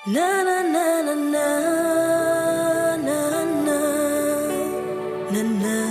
Na na na na na na na na na.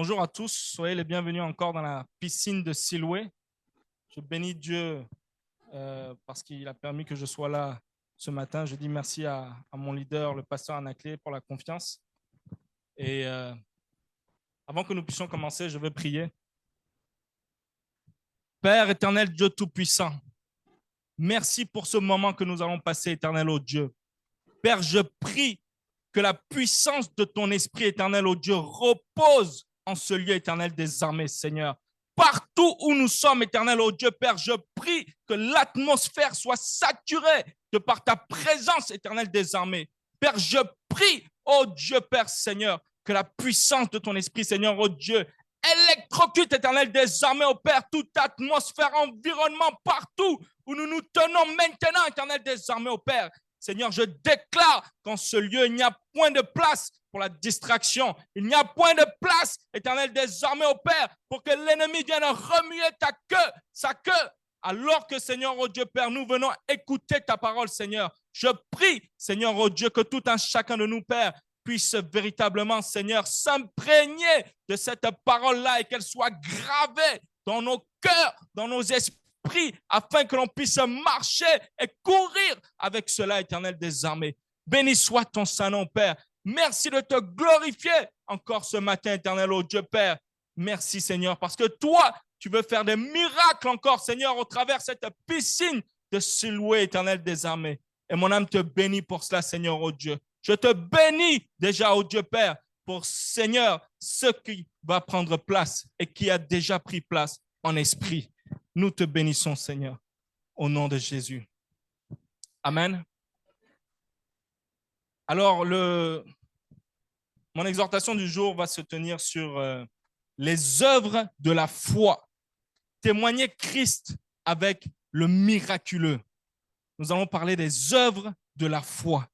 Bonjour à tous, soyez les bienvenus encore dans la piscine de Siloué. Je bénis Dieu parce qu'il a permis que je sois là ce matin. Je dis merci à mon leader, le pasteur Anaclé, pour la confiance. Et avant que nous puissions commencer, je vais prier. Père éternel, Dieu Tout-Puissant, merci pour ce moment que nous allons passer, éternel, ô Dieu. Père, je prie que la puissance de ton esprit éternel, ô Dieu, repose en ce lieu éternel des armées, Seigneur. Partout où nous sommes, éternel, ô Dieu, Père, je prie que l'atmosphère soit saturée de par ta présence, éternelle des armées. Père, je prie, ô Dieu, Père, Seigneur, que la puissance de ton esprit, Seigneur, ô Dieu, électrocute, éternel des armées, ô Père, toute atmosphère, environnement, partout où nous nous tenons maintenant, éternel des armées, ô Père. Seigneur, je déclare qu'en ce lieu, il n'y a point de place pour la distraction. Il n'y a point de place, éternel des armées, ô Père, pour que l'ennemi vienne remuer sa queue. Alors que, Seigneur, ô Dieu, Père, nous venons écouter ta parole, Seigneur. Je prie, Seigneur, ô Dieu, que tout un chacun de nous, Père, puisse véritablement, Seigneur, s'imprégner de cette parole-là et qu'elle soit gravée dans nos cœurs, dans nos esprits, afin que l'on puisse marcher et courir avec cela, éternel des armées. Béni soit ton Saint-Nom, Père. Merci de te glorifier encore ce matin, éternel, ô Dieu, Père. Merci, Seigneur, parce que toi, tu veux faire des miracles encore, Seigneur, au travers de cette piscine de Siloué, éternel des armées. Et mon âme te bénit pour cela, Seigneur, ô Dieu. Je te bénis déjà, ô Dieu, Père, pour, Seigneur, ce qui va prendre place et qui a déjà pris place en esprit. Nous te bénissons, Seigneur, au nom de Jésus. Amen. Alors, mon exhortation du jour va se tenir sur les œuvres de la foi. Témoigner Christ avec le miraculeux. Nous allons parler des œuvres de la foi.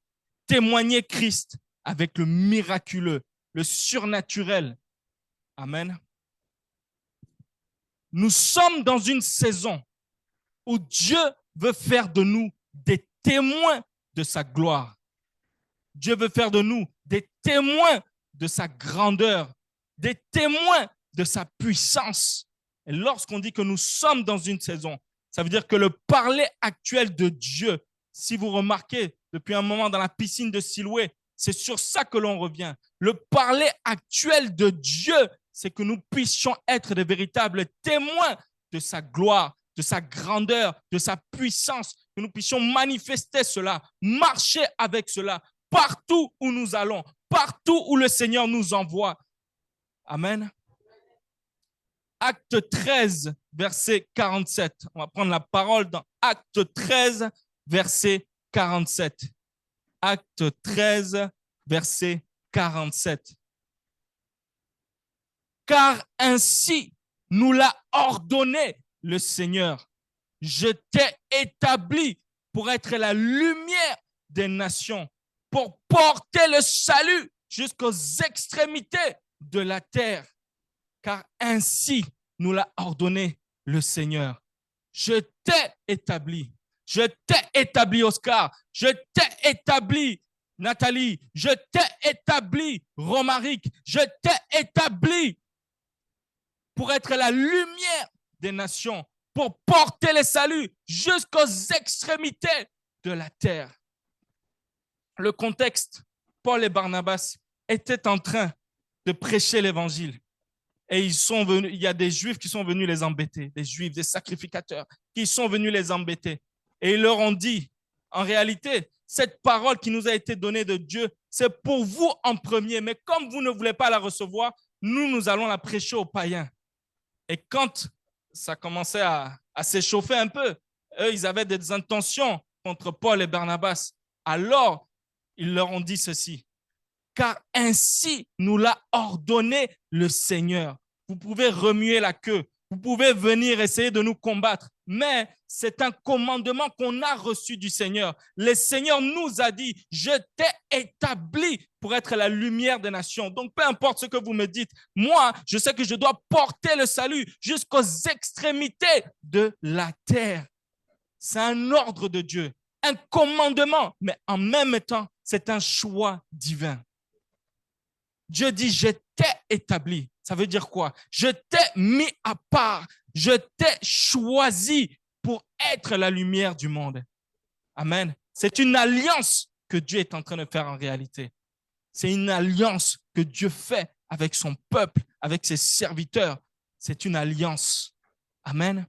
Témoigner Christ avec le miraculeux, le surnaturel. Amen. Nous sommes dans une saison où Dieu veut faire de nous des témoins de sa gloire. Dieu veut faire de nous des témoins de sa grandeur, des témoins de sa puissance. Et lorsqu'on dit que nous sommes dans une saison, ça veut dire que le parler actuel de Dieu, si vous remarquez depuis un moment dans la piscine de Siloué, c'est sur ça que l'on revient. Le parler actuel de Dieu, c'est que nous puissions être de véritables témoins de sa gloire, de sa grandeur, de sa puissance, que nous puissions manifester cela, marcher avec cela, partout où nous allons, partout où le Seigneur nous envoie. Amen. Acte 13, verset 47. On va prendre la parole dans Acte 13, verset 47. Acte 13, verset 47. Car ainsi nous l'a ordonné le Seigneur. Je t'ai établi pour être la lumière des nations, pour porter le salut jusqu'aux extrémités de la terre. Car ainsi nous l'a ordonné le Seigneur. Je t'ai établi. Je t'ai établi, Oscar. Je t'ai établi, Nathalie. Je t'ai établi, Romaric. Je t'ai établi pour être la lumière des nations, pour porter le salut jusqu'aux extrémités de la terre. Le contexte, Paul et Barnabas étaient en train de prêcher l'évangile. Et il y a des Juifs qui sont venus les embêter, des Juifs, des sacrificateurs, qui sont venus les embêter. Et ils leur ont dit, en réalité, cette parole qui nous a été donnée de Dieu, c'est pour vous en premier. Mais comme vous ne voulez pas la recevoir, nous allons la prêcher aux païens. Et quand ça commençait à s'échauffer un peu, eux, ils avaient des intentions contre Paul et Barnabas. Alors, ils leur ont dit ceci. Car ainsi nous l'a ordonné le Seigneur. Vous pouvez remuer la queue, vous pouvez venir essayer de nous combattre, mais c'est un commandement qu'on a reçu du Seigneur. Le Seigneur nous a dit, je t'ai établi pour être la lumière des nations. Donc, peu importe ce que vous me dites, moi, je sais que je dois porter le salut jusqu'aux extrémités de la terre. C'est un ordre de Dieu, un commandement, mais en même temps, c'est un choix divin. Dieu dit, je t'ai établi. Ça veut dire quoi? Je t'ai mis à part. Je t'ai choisi pour être la lumière du monde. Amen. C'est une alliance que Dieu est en train de faire en réalité. C'est une alliance que Dieu fait avec son peuple, avec ses serviteurs. C'est une alliance. Amen.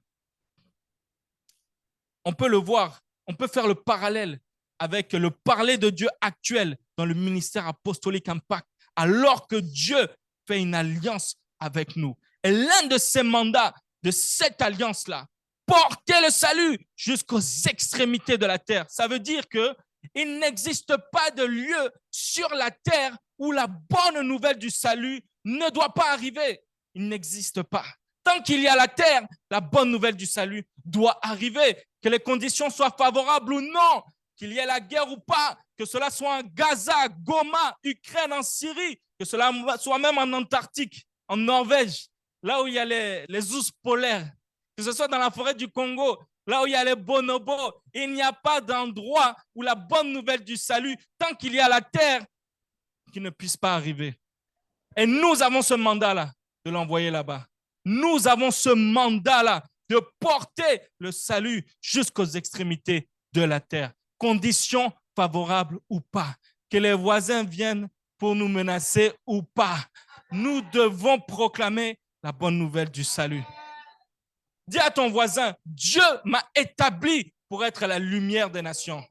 On peut le voir, on peut faire le parallèle avec le parler de Dieu actuel dans le ministère apostolique Impact, alors que Dieu fait une alliance avec nous. Et l'un de ses mandats de cette alliance-là, porter le salut jusqu'aux extrémités de la terre. Ça veut dire qu'il n'existe pas de lieu sur la terre où la bonne nouvelle du salut ne doit pas arriver. Il n'existe pas. Tant qu'il y a la terre, la bonne nouvelle du salut doit arriver. Que les conditions soient favorables ou non, qu'il y ait la guerre ou pas, que cela soit en Gaza, Goma, Ukraine, en Syrie, que cela soit même en Antarctique, en Norvège, là où il y a les ours polaires, que ce soit dans la forêt du Congo, là où il y a les bonobos. Il n'y a pas d'endroit où la bonne nouvelle du salut, tant qu'il y a la terre, qui ne puisse pas arriver. Et nous avons ce mandat-là de l'envoyer là-bas. Nous avons ce mandat-là de porter le salut jusqu'aux extrémités de la terre. Conditions favorables ou pas. Que les voisins viennent pour nous menacer ou pas. Nous devons proclamer la bonne nouvelle du salut. Dis à ton voisin, Dieu m'a établi pour être la lumière des nations.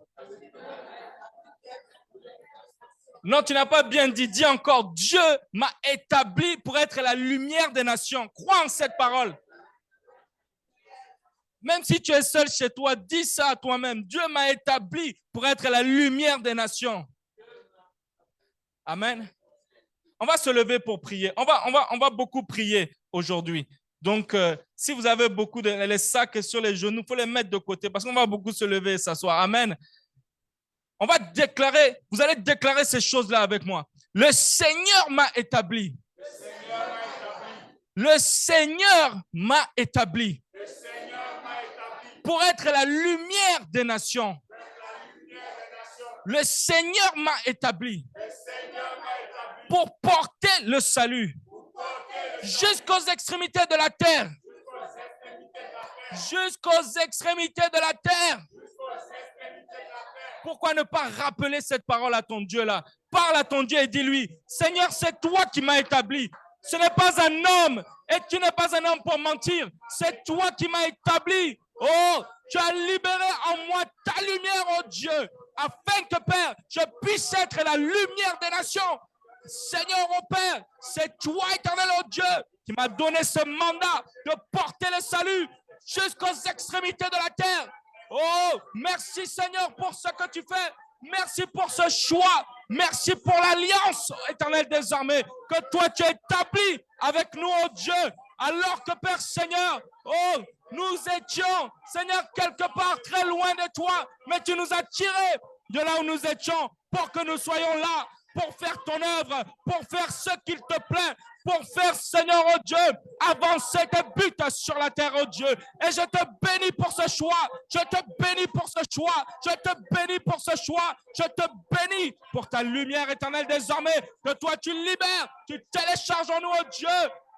Non, tu n'as pas bien dit. Dis encore, Dieu m'a établi pour être la lumière des nations. Crois en cette parole. Même si tu es seul chez toi, dis ça à toi-même. Dieu m'a établi pour être la lumière des nations. Amen. On va se lever pour prier. On va beaucoup prier aujourd'hui. Donc, si vous avez beaucoup de les sacs sur les genoux, il faut les mettre de côté parce qu'on va beaucoup se lever et s'asseoir. Amen. On va déclarer, vous allez déclarer ces choses-là avec moi. Le Seigneur m'a établi. Le Seigneur m'a établi. Pour être la lumière des nations. Le Seigneur m'a établi. Pour porter le salut. Jusqu'aux extrémités de la terre. Jusqu'aux extrémités de la terre. Pourquoi ne pas rappeler cette parole à ton Dieu là? Parle à ton Dieu et dis-lui, Seigneur, c'est toi qui m'as établi. Ce n'est pas un homme et tu n'es pas un homme pour mentir. C'est toi qui m'as établi. Oh, tu as libéré en moi ta lumière, oh Dieu, afin que, Père, je puisse être la lumière des nations. Seigneur, oh Père, c'est toi, éternel, oh Dieu, qui m'a donné ce mandat de porter le salut jusqu'aux extrémités de la terre. Oh, merci Seigneur pour ce que tu fais. Merci pour ce choix. Merci pour l'alliance, éternel des armées, que toi tu as établi avec nous, oh Dieu. Alors que, Père Seigneur, oh, nous étions, Seigneur, quelque part très loin de toi, mais tu nous as tirés de là où nous étions pour que nous soyons là, pour faire ton œuvre, pour faire ce qu'il te plaît, pour faire, Seigneur, oh Dieu, avancer tes buts sur la terre, oh Dieu. Et je te bénis pour ce choix. Je te bénis pour ce choix. Je te bénis pour ce choix. Je te bénis pour ta lumière éternelle désormais, que toi tu libères, tu télécharges en nous, oh Dieu.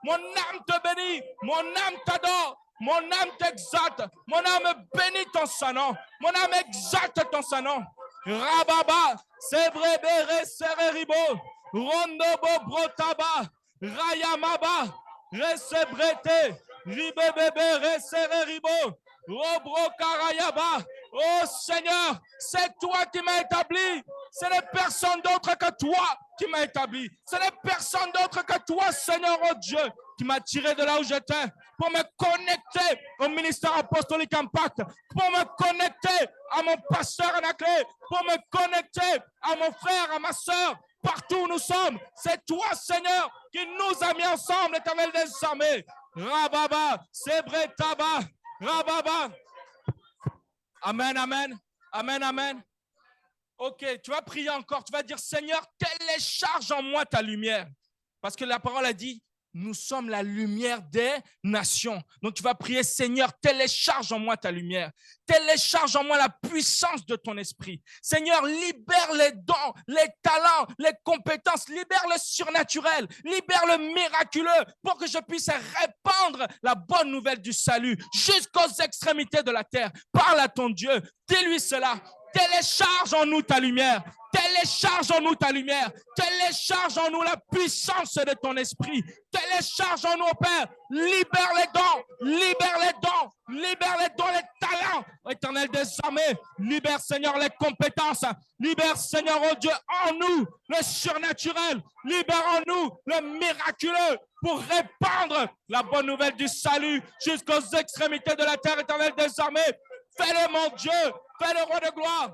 Mon âme te bénit, mon âme t'adore, mon âme t'exalte, mon âme bénit ton Saint-Nom, mon âme exalte ton Saint-Nom. Rababa, Sebrébéré, Sereribo, Rondobo, Brotaba, Rayamaba, Resebrete, Ribebebe, Resereribo, Robro Karayaba. Oh Seigneur, c'est toi qui m'as établi. Ce n'est personne d'autre que toi qui m'a établi. Ce n'est personne d'autre que toi, Seigneur, oh Dieu, qui m'a tiré de là où j'étais pour me connecter au ministère apostolique Impact, pour me connecter à mon pasteur Anaclé, pour me connecter à mon frère, à ma soeur, partout où nous sommes. C'est toi, Seigneur, qui nous a mis ensemble, éternel des armées. Rababa, Sebretaba, Rababa. Amen, amen, amen, amen. Ok, tu vas prier encore, tu vas dire, Seigneur, télécharge en moi ta lumière. Parce que la parole a dit, nous sommes la lumière des nations. Donc, tu vas prier, Seigneur, télécharge en moi ta lumière. Télécharge en moi la puissance de ton esprit. Seigneur, libère les dons, les talents, les compétences. Libère le surnaturel. Libère le miraculeux pour que je puisse répandre la bonne nouvelle du salut jusqu'aux extrémités de la terre. Parle à ton Dieu. Dis-lui cela. Télécharge en nous ta lumière. Télécharge en nous ta lumière. Télécharge en nous la puissance de ton esprit. Télécharge en nous, Père. Libère les dons. Libère les dons. Libère les dons, les talents. Éternel des armées. Libère, Seigneur, les compétences. Libère, Seigneur, oh Dieu, en nous le surnaturel. Libère en nous le miraculeux pour répandre la bonne nouvelle du salut jusqu'aux extrémités de la terre, éternel des armées. Fais-le, mon Dieu. Fais-le, roi de gloire.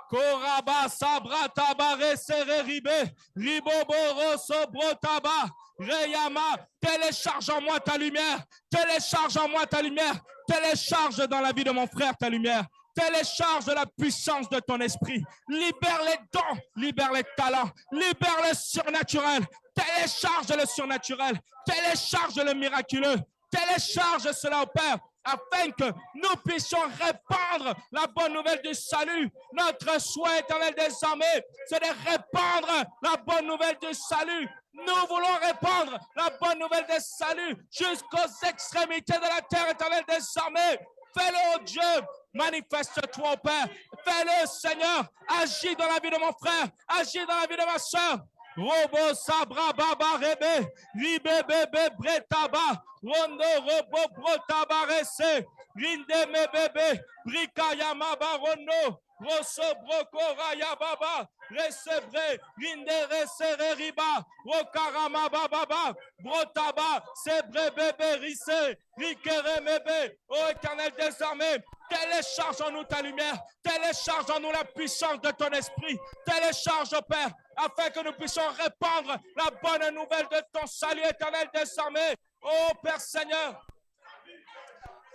Koraba sabrataba resere ribe riboboro sobrotaba reyama. Télécharge en moi ta lumière. Télécharge en moi ta lumière. Télécharge dans la vie de mon frère ta lumière. Télécharge la puissance de ton esprit. Libère les dons, libère les talents, libère le surnaturel. Télécharge le surnaturel. Télécharge le miraculeux. Télécharge cela au Père, afin que nous puissions répandre la bonne nouvelle du salut. Notre souhait éternel des armées, c'est de répandre la bonne nouvelle du salut. Nous voulons répandre la bonne nouvelle du salut jusqu'aux extrémités de la terre, éternel des armées. Fais-le, oh Dieu. Manifeste-toi, oh Père. Fais-le, Seigneur. Agis dans la vie de mon frère. Agis dans la vie de ma soeur. Robo sabra baba rebe, ribe bebe bretaba, rondo robo brotaba rese, rinde me bebe, brika yamaba rondo, rosso broko raya baba, resebre, rinde resere riba, rokarama baba, brotaba, sebre bebe rise, rikere mebe, ô éternel des armées. Télécharge en nous ta lumière, télécharge en nous la puissance de ton esprit, télécharge, oh Père, afin que nous puissions répandre la bonne nouvelle de ton salut éternel des armées. Oh Père Seigneur,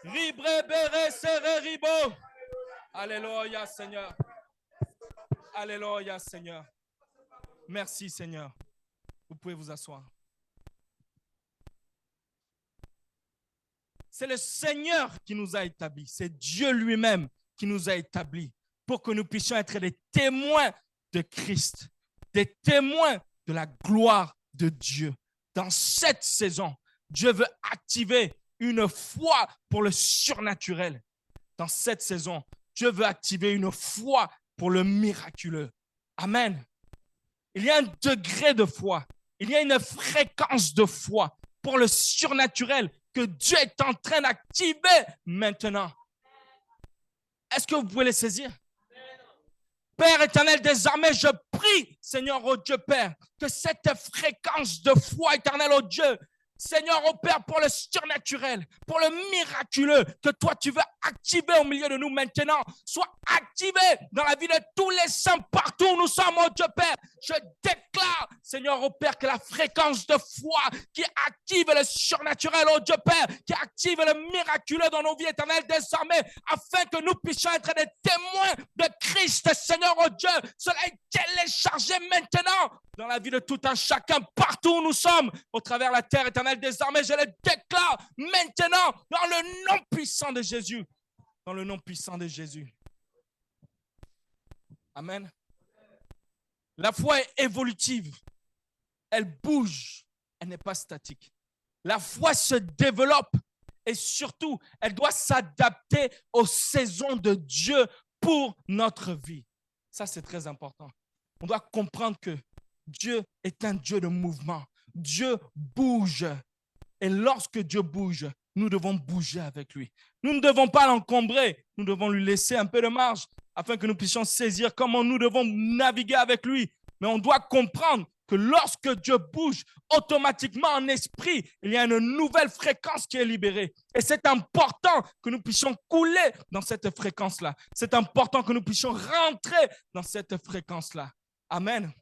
Ribre bere sere ribo. Alléluia Seigneur. Alléluia Seigneur. Merci Seigneur. Vous pouvez vous asseoir. C'est le Seigneur qui nous a établis. C'est Dieu lui-même qui nous a établis pour que nous puissions être des témoins de Christ, des témoins de la gloire de Dieu. Dans cette saison, Dieu veut activer une foi pour le surnaturel. Dans cette saison, Dieu veut activer une foi pour le miraculeux. Amen. Il y a un degré de foi. Il y a une fréquence de foi pour le surnaturel que Dieu est en train d'activer maintenant. Est-ce que vous pouvez les saisir? Père éternel des armées, je prie, Seigneur, oh Dieu Père, que cette fréquence de foi éternelle, oh Dieu, Seigneur, oh Père, pour le surnaturel, pour le miraculeux, que toi tu veux activer au milieu de nous maintenant, soit activé dans la vie de tous les saints partout où nous sommes, oh Dieu Père. Je déclare, Seigneur, oh Père, que la fréquence de foi qui active le surnaturel, oh Dieu Père, qui active le miraculeux dans nos vies éternelles désormais, afin que nous puissions être des témoins de Christ, Seigneur, oh Dieu. Cela est téléchargé maintenant dans la vie de tout un chacun, partout où nous sommes, au travers de la terre éternelle des armées. Je le déclare maintenant dans le nom puissant de Jésus. Dans le nom puissant de Jésus. Amen. La foi est évolutive. Elle bouge. Elle n'est pas statique. La foi se développe et surtout, elle doit s'adapter aux saisons de Dieu pour notre vie. Ça, c'est très important. On doit comprendre que Dieu est un Dieu de mouvement. Dieu bouge. Et lorsque Dieu bouge, nous devons bouger avec lui. Nous ne devons pas l'encombrer. Nous devons lui laisser un peu de marge afin que nous puissions saisir comment nous devons naviguer avec lui. Mais on doit comprendre que lorsque Dieu bouge, automatiquement en esprit, il y a une nouvelle fréquence qui est libérée. Et c'est important que nous puissions couler dans cette fréquence-là. C'est important que nous puissions rentrer dans cette fréquence-là. Amen.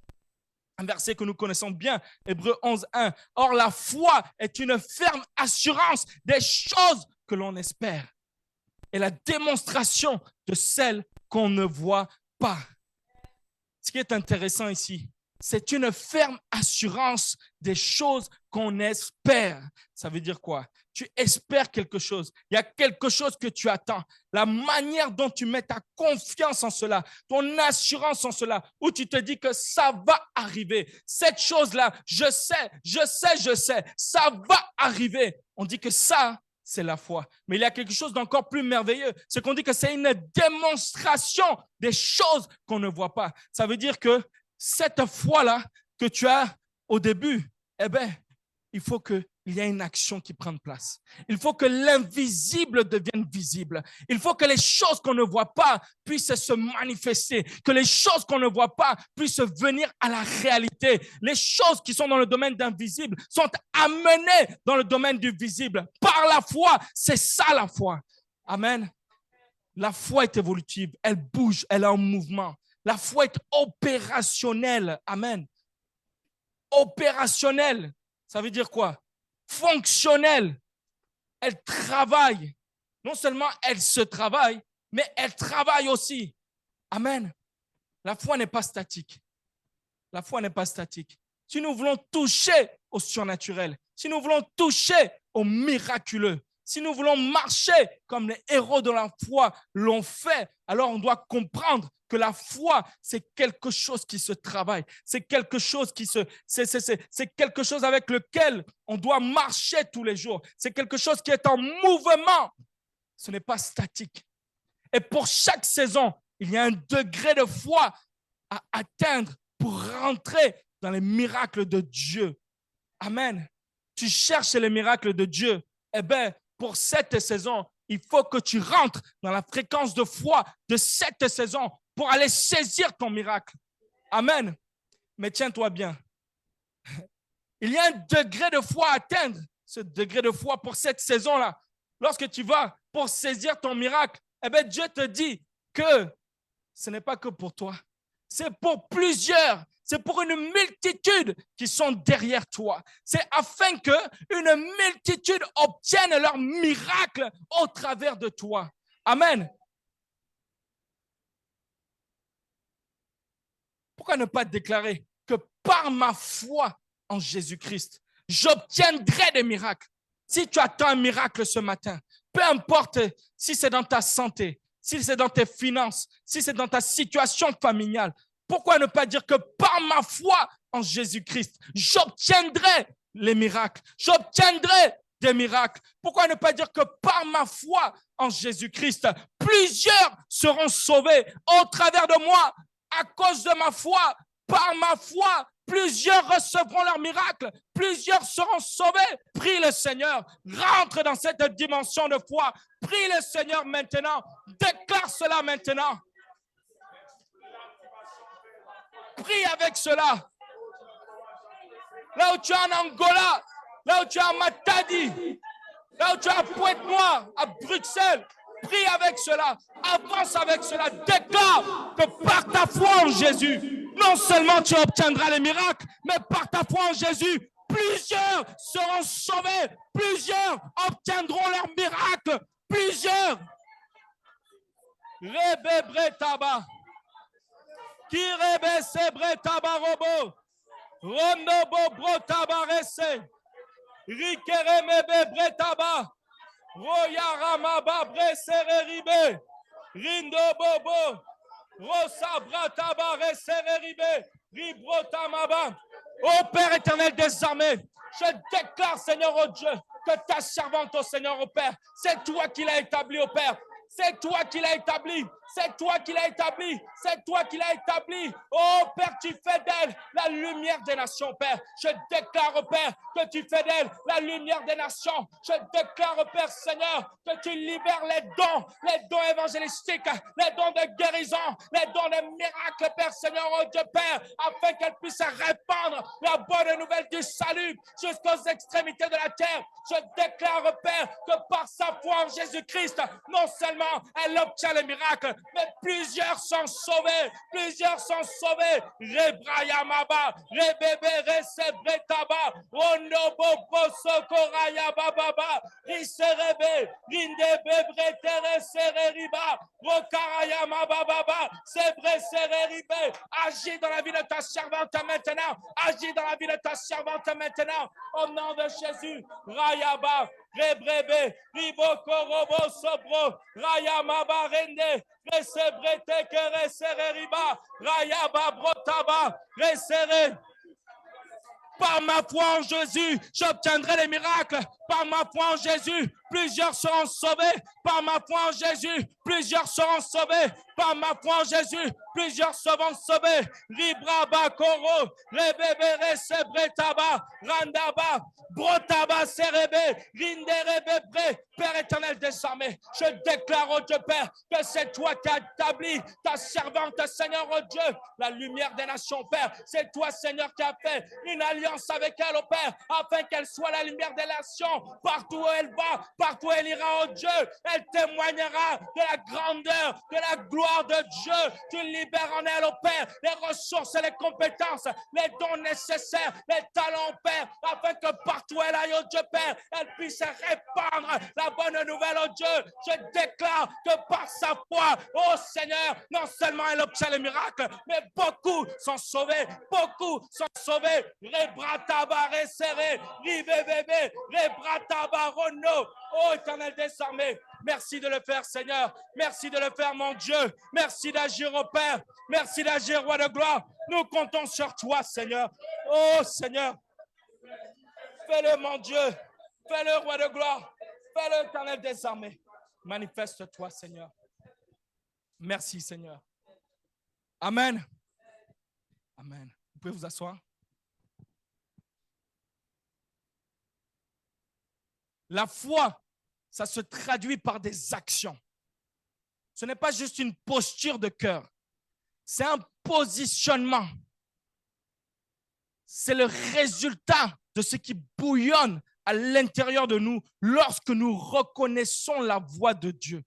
Un verset que nous connaissons bien, Hébreux 11:1. Or, la foi est une ferme assurance des choses que l'on espère et la démonstration de celles qu'on ne voit pas. Ce qui est intéressant ici, c'est une ferme assurance des choses qu'on espère. Ça veut dire quoi? Tu espères quelque chose. Il y a quelque chose que tu attends. La manière dont tu mets ta confiance en cela, ton assurance en cela, où tu te dis que ça va arriver. Cette chose-là, je sais, ça va arriver. On dit que ça, c'est la foi. Mais il y a quelque chose d'encore plus merveilleux. C'est qu'on dit que c'est une démonstration des choses qu'on ne voit pas. Ça veut dire que cette foi-là que tu as au début, eh bien, il faut qu'il y ait une action qui prenne place. Il faut que l'invisible devienne visible. Il faut que les choses qu'on ne voit pas puissent se manifester, que les choses qu'on ne voit pas puissent venir à la réalité. Les choses qui sont dans le domaine d'invisible sont amenées dans le domaine du visible. Par la foi, c'est ça la foi. Amen. La foi est évolutive, elle bouge, elle est en mouvement. La foi est opérationnelle. Amen. Opérationnelle. Ça veut dire quoi? Fonctionnelle. Elle travaille. Non seulement elle se travaille, mais elle travaille aussi. Amen. La foi n'est pas statique. La foi n'est pas statique. Si nous voulons toucher au surnaturel, si nous voulons toucher au miraculeux, si nous voulons marcher comme les héros de la foi l'ont fait, alors on doit comprendre que la foi, c'est quelque chose qui se travaille. C'est quelque chose c'est quelque chose avec lequel on doit marcher tous les jours. C'est quelque chose qui est en mouvement. Ce n'est pas statique. Et pour chaque saison, il y a un degré de foi à atteindre pour rentrer dans les miracles de Dieu. Amen. Tu cherches les miracles de Dieu. Eh bien, pour cette saison, il faut que tu rentres dans la fréquence de foi de cette saison pour aller saisir ton miracle. Amen. Mais tiens-toi bien. Il y a un degré de foi à atteindre. Ce degré de foi pour cette saison-là. Lorsque tu vas pour saisir ton miracle, eh bien, Dieu te dit que ce n'est pas que pour toi. C'est pour plusieurs. C'est pour une multitude qui sont derrière toi. C'est afin qu'une multitude obtienne leur miracle au travers de toi. Amen. Pourquoi ne pas déclarer que par ma foi en Jésus-Christ, j'obtiendrai des miracles? Si tu attends un miracle ce matin, peu importe si c'est dans ta santé, si c'est dans tes finances, si c'est dans ta situation familiale, pourquoi ne pas dire que par ma foi en Jésus-Christ, j'obtiendrai les miracles, j'obtiendrai des miracles. Pourquoi ne pas dire que par ma foi en Jésus-Christ, plusieurs seront sauvés au travers de moi à cause de ma foi, par ma foi. Plusieurs recevront leur miracle, plusieurs seront sauvés. Prie le Seigneur, rentre dans cette dimension de foi. Prie le Seigneur maintenant, déclare cela maintenant. Prie avec cela. Là où tu es en Angola, là où tu es à Matadi, là où tu es à Pointe-Noire, à Bruxelles, prie avec cela, avance avec cela, déclare que par ta foi en Jésus, non seulement tu obtiendras les miracles, mais par ta foi en Jésus, plusieurs seront sauvés, plusieurs obtiendront leurs miracles, plusieurs. Rebe taba. Kirebe sebre tabarobo. Rondo bo tabarese. Rikeremebe bretaba. Royaramaba bresereribe. Rindo bobo. Rosa brataba resereribe. Ribrotamaba. Ô Père éternel des armées, je déclare, Seigneur, oh Dieu, que ta servante, oh Seigneur, oh Père, c'est toi qui l'as établi, oh Père. C'est toi qui l'as établi. C'est toi qui l'as établi. C'est toi qui l'as établi. Oh Père, tu fais d'elle la lumière des nations, Père. Je déclare, oh Père, que tu fais d'elle la lumière des nations. Je déclare, oh Père Seigneur, que tu libères les dons évangélistiques, les dons de guérison, les dons de miracles, Père Seigneur, oh Dieu Père, afin qu'elle puisse répandre la bonne nouvelle du salut jusqu'aux extrémités de la terre. Je déclare, oh Père, que par sa foi en Jésus-Christ, non seulement elle obtient les miracles, mais plusieurs sont sauvés. Plusieurs sont sauvés. Rebrayamaba, Rebebe, Resebretaba, Onobo, Posokoraya Bababa, Riserebe, Rindebe, Bretere, Sereriba, Rokarayama Bababa, C'est vrai, c'est réribé. Agis dans la vie de ta servante maintenant. Agis dans la vie de ta servante maintenant. Au nom de Jésus. Rayaba, Rebrebe, Riboko, Robo, Sobro, Rayamaba, Rende, Resebrete, Keresere, Riba, Rayaba, Brotaba, Resere. Par ma foi en Jésus, j'obtiendrai les miracles. Par ma foi en Jésus, plusieurs seront sauvés. Par ma foi en Jésus, plusieurs seront sauvés. Par ma foi en Jésus, plusieurs seront sauvés. Ribraba Koro, Rebebere Sebretaba, Randaba, Brotaba Serebe, Rinderebe Bre. Père éternel des armées, je déclare, oh Dieu Père, que c'est toi qui as établi ta servante, Seigneur, oh Dieu, la lumière des nations, Père. C'est toi, Seigneur, qui a fait une alliance avec elle, oh Père, afin qu'elle soit la lumière des nations. Partout où elle va, partout où elle ira, oh Dieu, elle témoignera de la grandeur, de la gloire de Dieu. Tu libères en elle, oh Père, les ressources et les compétences, les dons nécessaires, les talents, Père, afin que partout où elle aille, oh Dieu, Père, elle puisse répandre la bonne nouvelle, oh Dieu. Je déclare que par sa foi, oh Seigneur, non seulement elle obtient les miracles, mais beaucoup sont sauvés, beaucoup sont sauvés. Rebrataba resserré, rivebebe, rebrataba rono. Oh Éternel des armées, merci de le faire, Seigneur. Merci de le faire, mon Dieu. Merci d'agir, au Père. Merci d'agir, Roi de gloire. Nous comptons sur toi, Seigneur. Oh Seigneur, fais-le, mon Dieu. Fais-le, Roi de gloire. Fais-le, Éternel des armées. Manifeste-toi, Seigneur. Merci, Seigneur. Amen. Amen. Vous pouvez vous asseoir. La foi, ça se traduit par des actions. Ce n'est pas juste une posture de cœur. C'est un positionnement. C'est le résultat de ce qui bouillonne à l'intérieur de nous lorsque nous reconnaissons la voix de Dieu.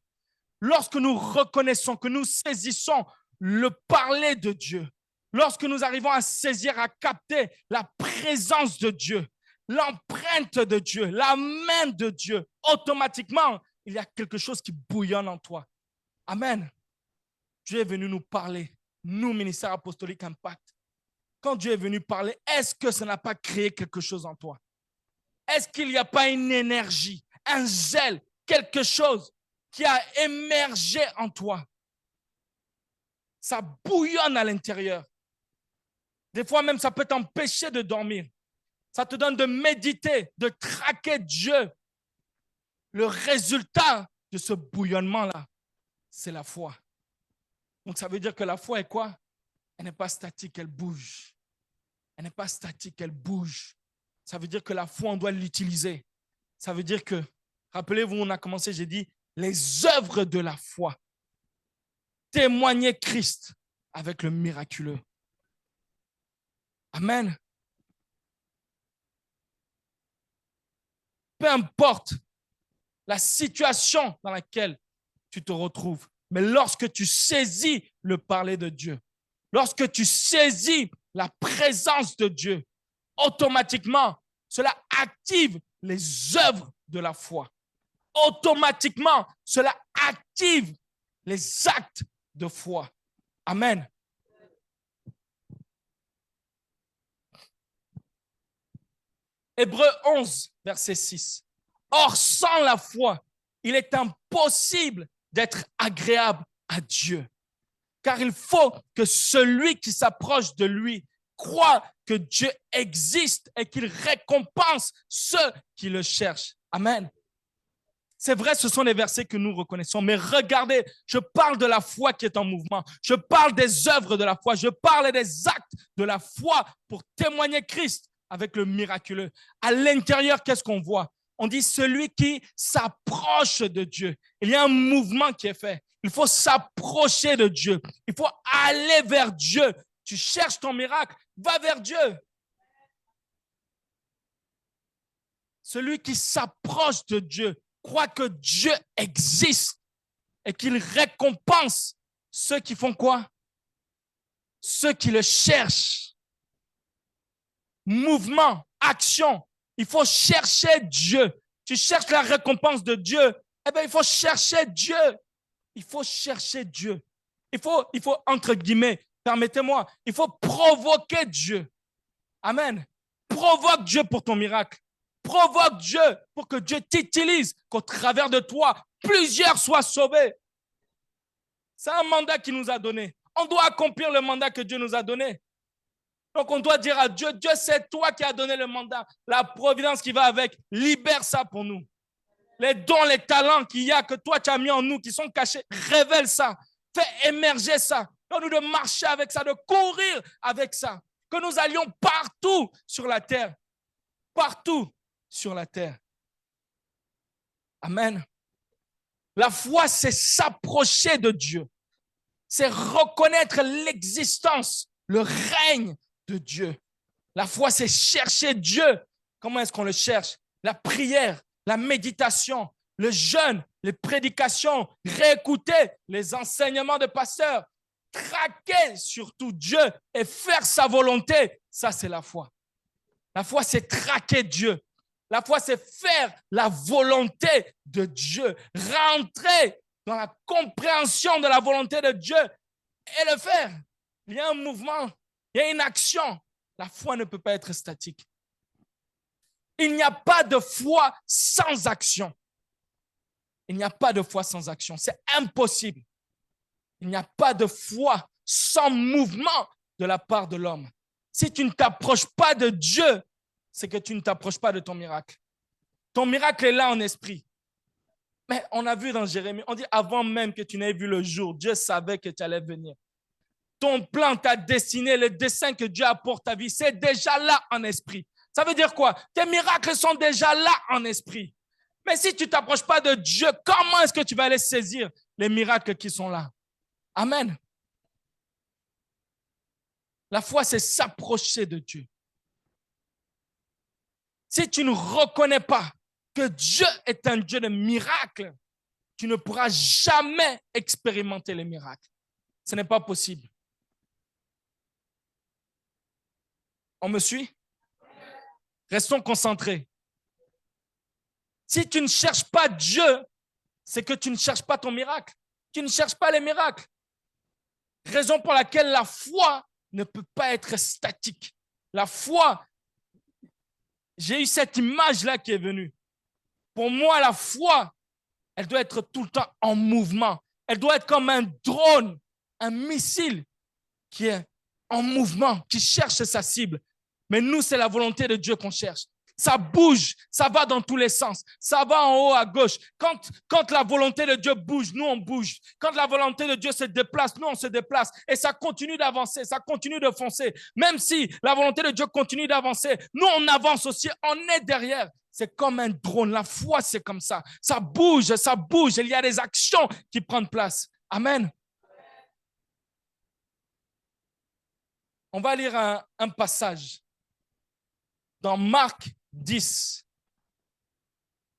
Lorsque nous reconnaissons, que nous saisissons le parler de Dieu. Lorsque nous arrivons à saisir, à capter la présence de Dieu, l'empreinte de Dieu, la main de Dieu, automatiquement, il y a quelque chose qui bouillonne en toi. Amen. Dieu est venu nous parler, nous, ministère apostolique Impact. Quand Dieu est venu parler, est-ce que ça n'a pas créé quelque chose en toi? Est-ce qu'il n'y a pas une énergie, un zèle, quelque chose qui a émergé en toi? Ça bouillonne à l'intérieur. Des fois même, ça peut t'empêcher de dormir. Ça te donne de méditer, de traquer Dieu. Le résultat de ce bouillonnement-là, c'est la foi. Donc, ça veut dire que la foi est quoi? Elle n'est pas statique, elle bouge. Elle n'est pas statique, elle bouge. Ça veut dire que la foi, on doit l'utiliser. Ça veut dire que, rappelez-vous, on a commencé, j'ai dit, les œuvres de la foi. Témoigner Christ avec le miraculeux. Amen. Peu importe la situation dans laquelle tu te retrouves, mais lorsque tu saisis le parler de Dieu, lorsque tu saisis la présence de Dieu, automatiquement, cela active les œuvres de la foi. Automatiquement, cela active les actes de foi. Amen. Hébreux 11, verset 6. Or, sans la foi, il est impossible d'être agréable à Dieu. Car il faut que celui qui s'approche de lui croit que Dieu existe et qu'il récompense ceux qui le cherchent. Amen. C'est vrai, ce sont les versets que nous reconnaissons, mais regardez, je parle de la foi qui est en mouvement. Je parle des œuvres de la foi. Je parle des actes de la foi pour témoigner Christ avec le miraculeux. À l'intérieur, qu'est-ce qu'on voit? On dit celui qui s'approche de Dieu. Il y a un mouvement qui est fait. Il faut s'approcher de Dieu. Il faut aller vers Dieu. Tu cherches ton miracle, va vers Dieu. Celui qui s'approche de Dieu croit que Dieu existe et qu'il récompense ceux qui font quoi? Ceux qui le cherchent. Mouvement, action. Il faut chercher Dieu. Tu cherches la récompense de Dieu. Eh bien, il faut chercher Dieu. Il faut chercher Dieu. il faut, entre guillemets, permettez-moi, il faut provoquer Dieu. Amen. Provoque Dieu pour ton miracle. Provoque Dieu pour que Dieu t'utilise, qu'au travers de toi, plusieurs soient sauvés. C'est un mandat qu'il nous a donné. On doit accomplir le mandat que Dieu nous a donné. Donc, on doit dire à Dieu, Dieu, c'est toi qui as donné le mandat. La providence qui va avec, libère ça pour nous. Les dons, les talents qu'il y a, que toi tu as mis en nous, qui sont cachés, révèle ça. Fais émerger ça. Donne-nous de marcher avec ça, de courir avec ça. Que nous allions partout sur la terre. Partout sur la terre. Amen. La foi, c'est s'approcher de Dieu. C'est reconnaître l'existence, le règne de Dieu. La foi, c'est chercher Dieu. Comment est-ce qu'on le cherche? La prière, la méditation, le jeûne, les prédications, réécouter les enseignements de pasteurs, traquer surtout Dieu et faire sa volonté. Ça, c'est la foi. La foi, c'est traquer Dieu. La foi, c'est faire la volonté de Dieu. Rentrer dans la compréhension de la volonté de Dieu et le faire. Il y a un mouvement, il y a une action. La foi ne peut pas être statique. Il n'y a pas de foi sans action. Il n'y a pas de foi sans action. C'est impossible. Il n'y a pas de foi sans mouvement de la part de l'homme. Si tu ne t'approches pas de Dieu, c'est que tu ne t'approches pas de ton miracle. Ton miracle est là en esprit. Mais on a vu dans Jérémie, on dit avant même que tu n'aies vu le jour, Dieu savait que tu allais venir. Ton plan, ta destinée, le dessein que Dieu a pour ta vie, c'est déjà là en esprit. Ça veut dire quoi? Tes miracles sont déjà là en esprit. Mais si tu ne t'approches pas de Dieu, comment est-ce que tu vas aller saisir les miracles qui sont là? Amen. La foi, c'est s'approcher de Dieu. Si tu ne reconnais pas que Dieu est un Dieu de miracles, tu ne pourras jamais expérimenter les miracles. Ce n'est pas possible. On me suit? Restons concentrés. Si tu ne cherches pas Dieu, c'est que tu ne cherches pas ton miracle. Tu ne cherches pas les miracles. Raison pour laquelle la foi ne peut pas être statique. La foi, j'ai eu cette image-là qui est venue. Pour moi, la foi, elle doit être tout le temps en mouvement. Elle doit être comme un drone, un missile qui est en mouvement, qui cherche sa cible. Mais nous, c'est la volonté de Dieu qu'on cherche. Ça bouge, ça va dans tous les sens. Ça va en haut à gauche. Quand la volonté de Dieu bouge, nous, on bouge. Quand la volonté de Dieu se déplace, nous, on se déplace. Et ça continue d'avancer, ça continue de foncer. Même si la volonté de Dieu continue d'avancer, nous, on avance aussi, on est derrière. C'est comme un drone. La foi, c'est comme ça. Ça bouge, ça bouge. Il y a des actions qui prennent place. Amen. On va lire un passage dans Marc 10,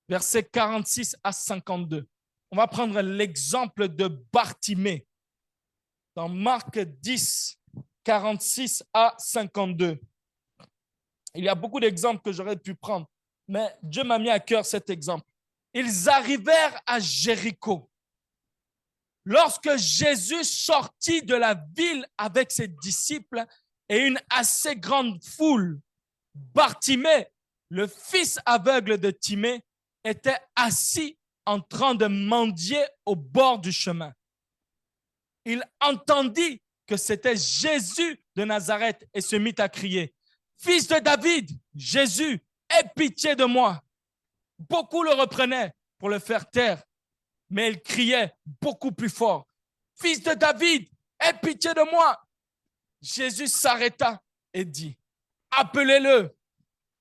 versets 46 à 52. On va prendre l'exemple de Bartimée. Dans Marc 10, 46 à 52. Il y a beaucoup d'exemples que j'aurais pu prendre, mais Dieu m'a mis à cœur cet exemple. Ils arrivèrent à Jéricho. Lorsque Jésus sortit de la ville avec ses disciples et une assez grande foule, Bartimée, le fils aveugle de Timée, était assis en train de mendier au bord du chemin. Il entendit que c'était Jésus de Nazareth et se mit à crier, « Fils de David, Jésus, aie pitié de moi !» Beaucoup le reprenaient pour le faire taire, mais il criait beaucoup plus fort, « Fils de David, aie pitié de moi !» Jésus s'arrêta et dit, « Appelez-le !»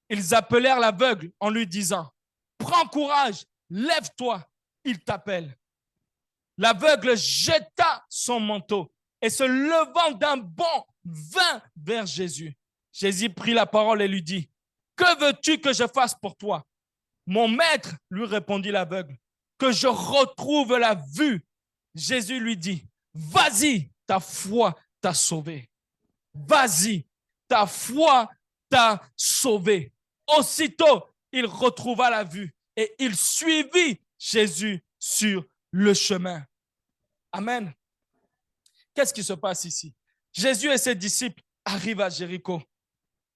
Ils appelèrent l'aveugle en lui disant, « Prends courage, lève-toi, il t'appelle. » L'aveugle jeta son manteau et se levant d'un bond, vint vers Jésus. Jésus prit la parole et lui dit, « Que veux-tu que je fasse pour toi ?» « Mon maître, lui répondit l'aveugle, que je retrouve la vue. » Jésus lui dit, « Vas-y, ta foi t'a sauvé. Vas-y, ta foi t'a sauvé. » Aussitôt, il retrouva la vue et il suivit Jésus sur le chemin. Amen. Qu'est-ce qui se passe ici? Jésus et ses disciples arrivent à Jéricho.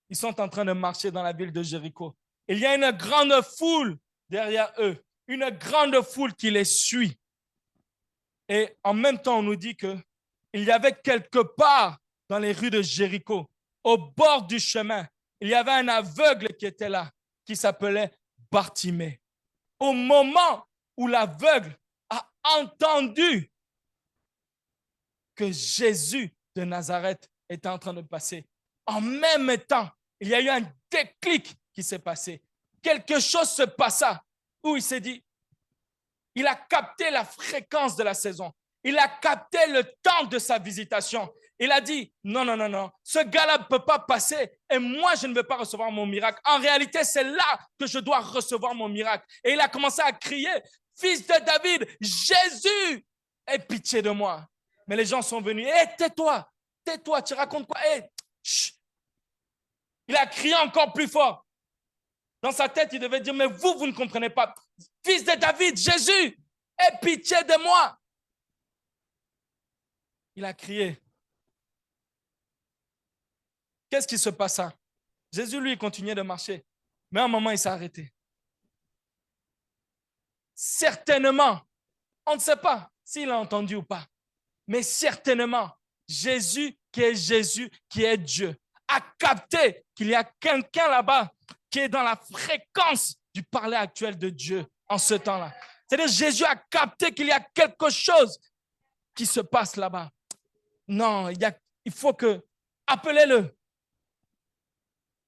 Ils sont en train de marcher dans la ville de Jéricho. Il y a une grande foule derrière eux, une grande foule qui les suit. Et en même temps, on nous dit qu'il y avait quelque part dans les rues de Jéricho, au bord du chemin, il y avait un aveugle qui était là, qui s'appelait Bartimée. Au moment où l'aveugle a entendu que Jésus de Nazareth était en train de passer, en même temps, il y a eu un déclic qui s'est passé. Quelque chose se passa où il s'est dit, il a capté la fréquence de la saison. Il a capté le temps de sa visitation. Il a dit, non, non, non, non, ce gars-là ne peut pas passer et moi, je ne veux pas recevoir mon miracle. En réalité, c'est là que je dois recevoir mon miracle. Et il a commencé à crier, fils de David, Jésus, aie pitié de moi. Mais les gens sont venus, hé, tais-toi, tu racontes quoi? Hey, il a crié encore plus fort. Dans sa tête, il devait dire, mais vous ne comprenez pas. Fils de David, Jésus, aie pitié de moi. Il a crié. Qu'est-ce qui se passa? Jésus, lui, continuait de marcher. Mais à un moment, il s'est arrêté. Certainement, on ne sait pas s'il a entendu ou pas, mais certainement, Jésus, qui est Dieu, a capté qu'il y a quelqu'un là-bas qui est dans la fréquence du parler actuel de Dieu en ce temps-là. C'est-à-dire, Jésus a capté qu'il y a quelque chose qui se passe là-bas. Non, il faut que... Appelez-le.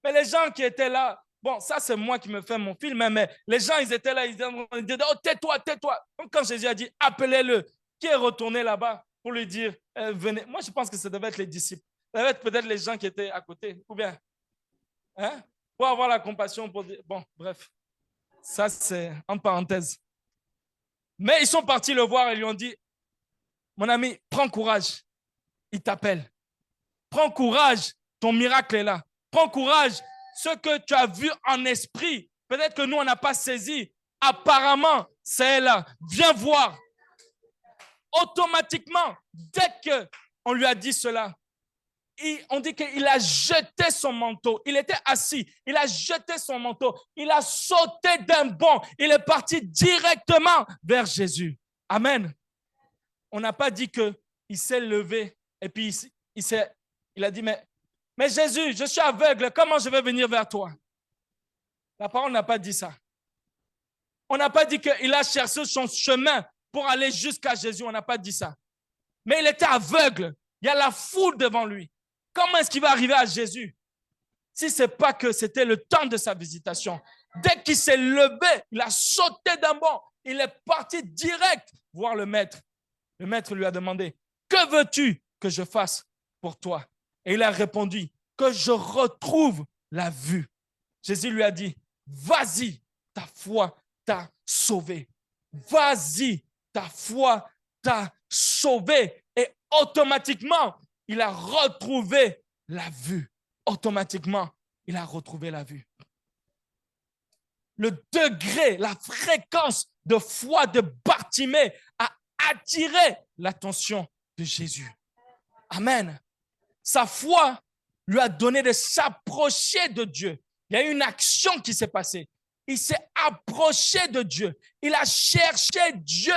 Mais les gens qui étaient là, bon, ça c'est moi qui me fais mon film, mais les gens, ils étaient là, ils disaient, oh, tais-toi. Donc, quand Jésus a dit, appelez-le, qui est retourné là-bas pour lui dire, venez. Moi, je pense que ça devait être les disciples. Ça devait être peut-être les gens qui étaient à côté, ou bien, hein, pour avoir la compassion, pour dire, bon, bref, ça c'est en parenthèse. Mais ils sont partis le voir et lui ont dit, mon ami, prends courage, il t'appelle. Prends courage, ton miracle est là. Prends courage, ce que tu as vu en esprit, peut-être que nous, on n'a pas saisi. Apparemment, c'est là. Viens voir. Automatiquement, dès qu'on lui a dit cela, on dit qu'il a jeté son manteau. Il était assis. Il a jeté son manteau. Il a sauté d'un bond. Il est parti directement vers Jésus. Amen. On n'a pas dit qu'il s'est levé et puis il a dit, mais Jésus, je suis aveugle, comment je vais venir vers toi? La parole n'a pas dit ça. On n'a pas dit qu'il a cherché son chemin pour aller jusqu'à Jésus, on n'a pas dit ça. Mais il était aveugle, il y a la foule devant lui. Comment est-ce qu'il va arriver à Jésus? Si ce n'est pas que c'était le temps de sa visitation. Dès qu'il s'est levé, il a sauté d'un bond, il est parti direct voir le maître. Le maître lui a demandé, que veux-tu que je fasse pour toi? Et il a répondu, que je retrouve la vue. Jésus lui a dit, vas-y, ta foi t'a sauvé. Vas-y, ta foi t'a sauvé. Et automatiquement, il a retrouvé la vue. Automatiquement, il a retrouvé la vue. Le degré, la fréquence de foi de Bartimée a attiré l'attention de Jésus. Amen. Sa foi lui a donné de s'approcher de Dieu. Il y a eu une action qui s'est passée. Il s'est approché de Dieu. Il a cherché Dieu.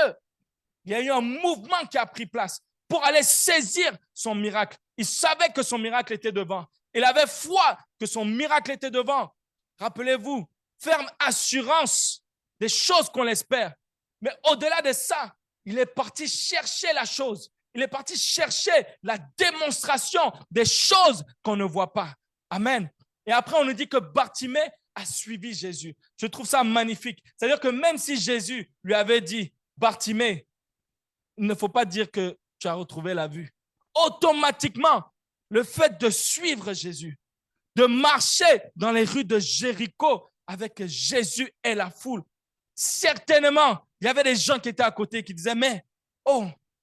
Il y a eu un mouvement qui a pris place pour aller saisir son miracle. Il savait que son miracle était devant. Il avait foi que son miracle était devant. Rappelez-vous, ferme assurance des choses qu'on espère. Mais au-delà de ça, il est parti chercher la chose. Il est parti chercher la démonstration des choses qu'on ne voit pas. Amen. Et après, on nous dit que Bartimée a suivi Jésus. Je trouve ça magnifique. C'est-à-dire que même si Jésus lui avait dit, Bartimée, il ne faut pas dire que tu as retrouvé la vue. Automatiquement, le fait de suivre Jésus, de marcher dans les rues de Jéricho avec Jésus et la foule, certainement, il y avait des gens qui étaient à côté qui disaient, mais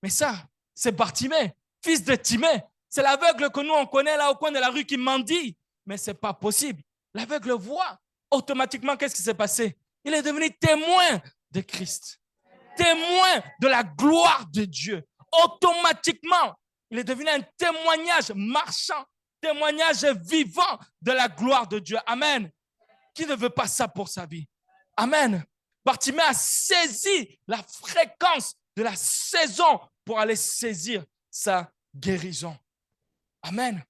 ça, c'est Bartimée, fils de Timée. C'est l'aveugle que nous, on connaît là au coin de la rue qui mendie. Mais ce n'est pas possible. L'aveugle voit. Automatiquement, qu'est-ce qui s'est passé? Il est devenu témoin de Christ. Témoin de la gloire de Dieu. Automatiquement, Il est devenu un témoignage marchand, témoignage vivant de la gloire de Dieu. Amen. Qui ne veut pas ça pour sa vie? Amen. Bartimée a saisi la fréquence de la saison pour aller saisir sa guérison. Amen.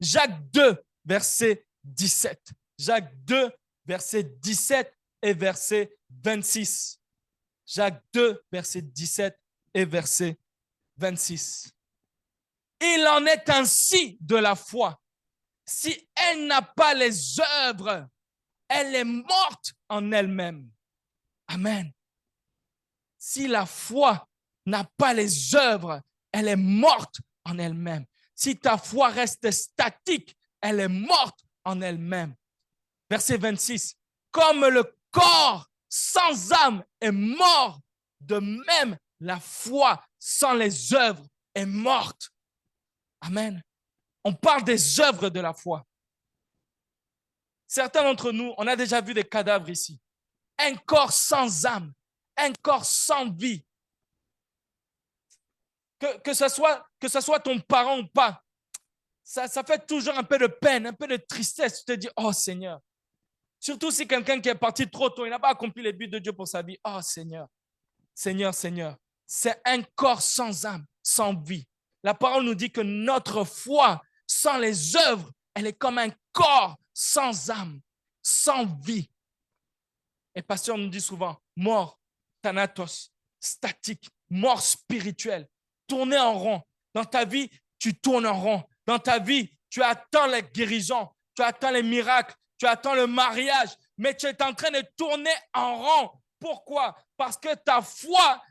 Jacques 2, verset 17. Jacques 2, verset 17 et verset 26. Jacques 2, verset 17 et verset 26. Il en est ainsi de la foi. Si elle n'a pas les œuvres, elle est morte en elle-même. Amen. Si la foi n'a pas les œuvres, elle est morte en elle-même. Si ta foi reste statique, elle est morte en elle-même. Verset 26. Comme le corps sans âme est mort, de même la foi sans les œuvres est morte. Amen. On parle des œuvres de la foi. Certains d'entre nous, on a déjà vu des cadavres ici. Un corps sans âme, un corps sans vie. Que ce soit ton parent ou pas, ça fait toujours un peu de peine, un peu de tristesse. Tu te dis, oh Seigneur. Surtout si quelqu'un qui est parti trop tôt, il n'a pas accompli les buts de Dieu pour sa vie. Oh Seigneur, Seigneur, Seigneur. C'est un corps sans âme, sans vie. La parole nous dit que notre foi, sans les œuvres, elle est comme un corps sans âme, sans vie. Et pasteur nous dit souvent, mort, thanatos, statique, mort spirituelle, tourner en rond. Dans ta vie, tu tournes en rond. Dans ta vie, tu attends les guérisons, tu attends les miracles, tu attends le mariage, mais tu es en train de tourner en rond. Pourquoi? Parce que ta foi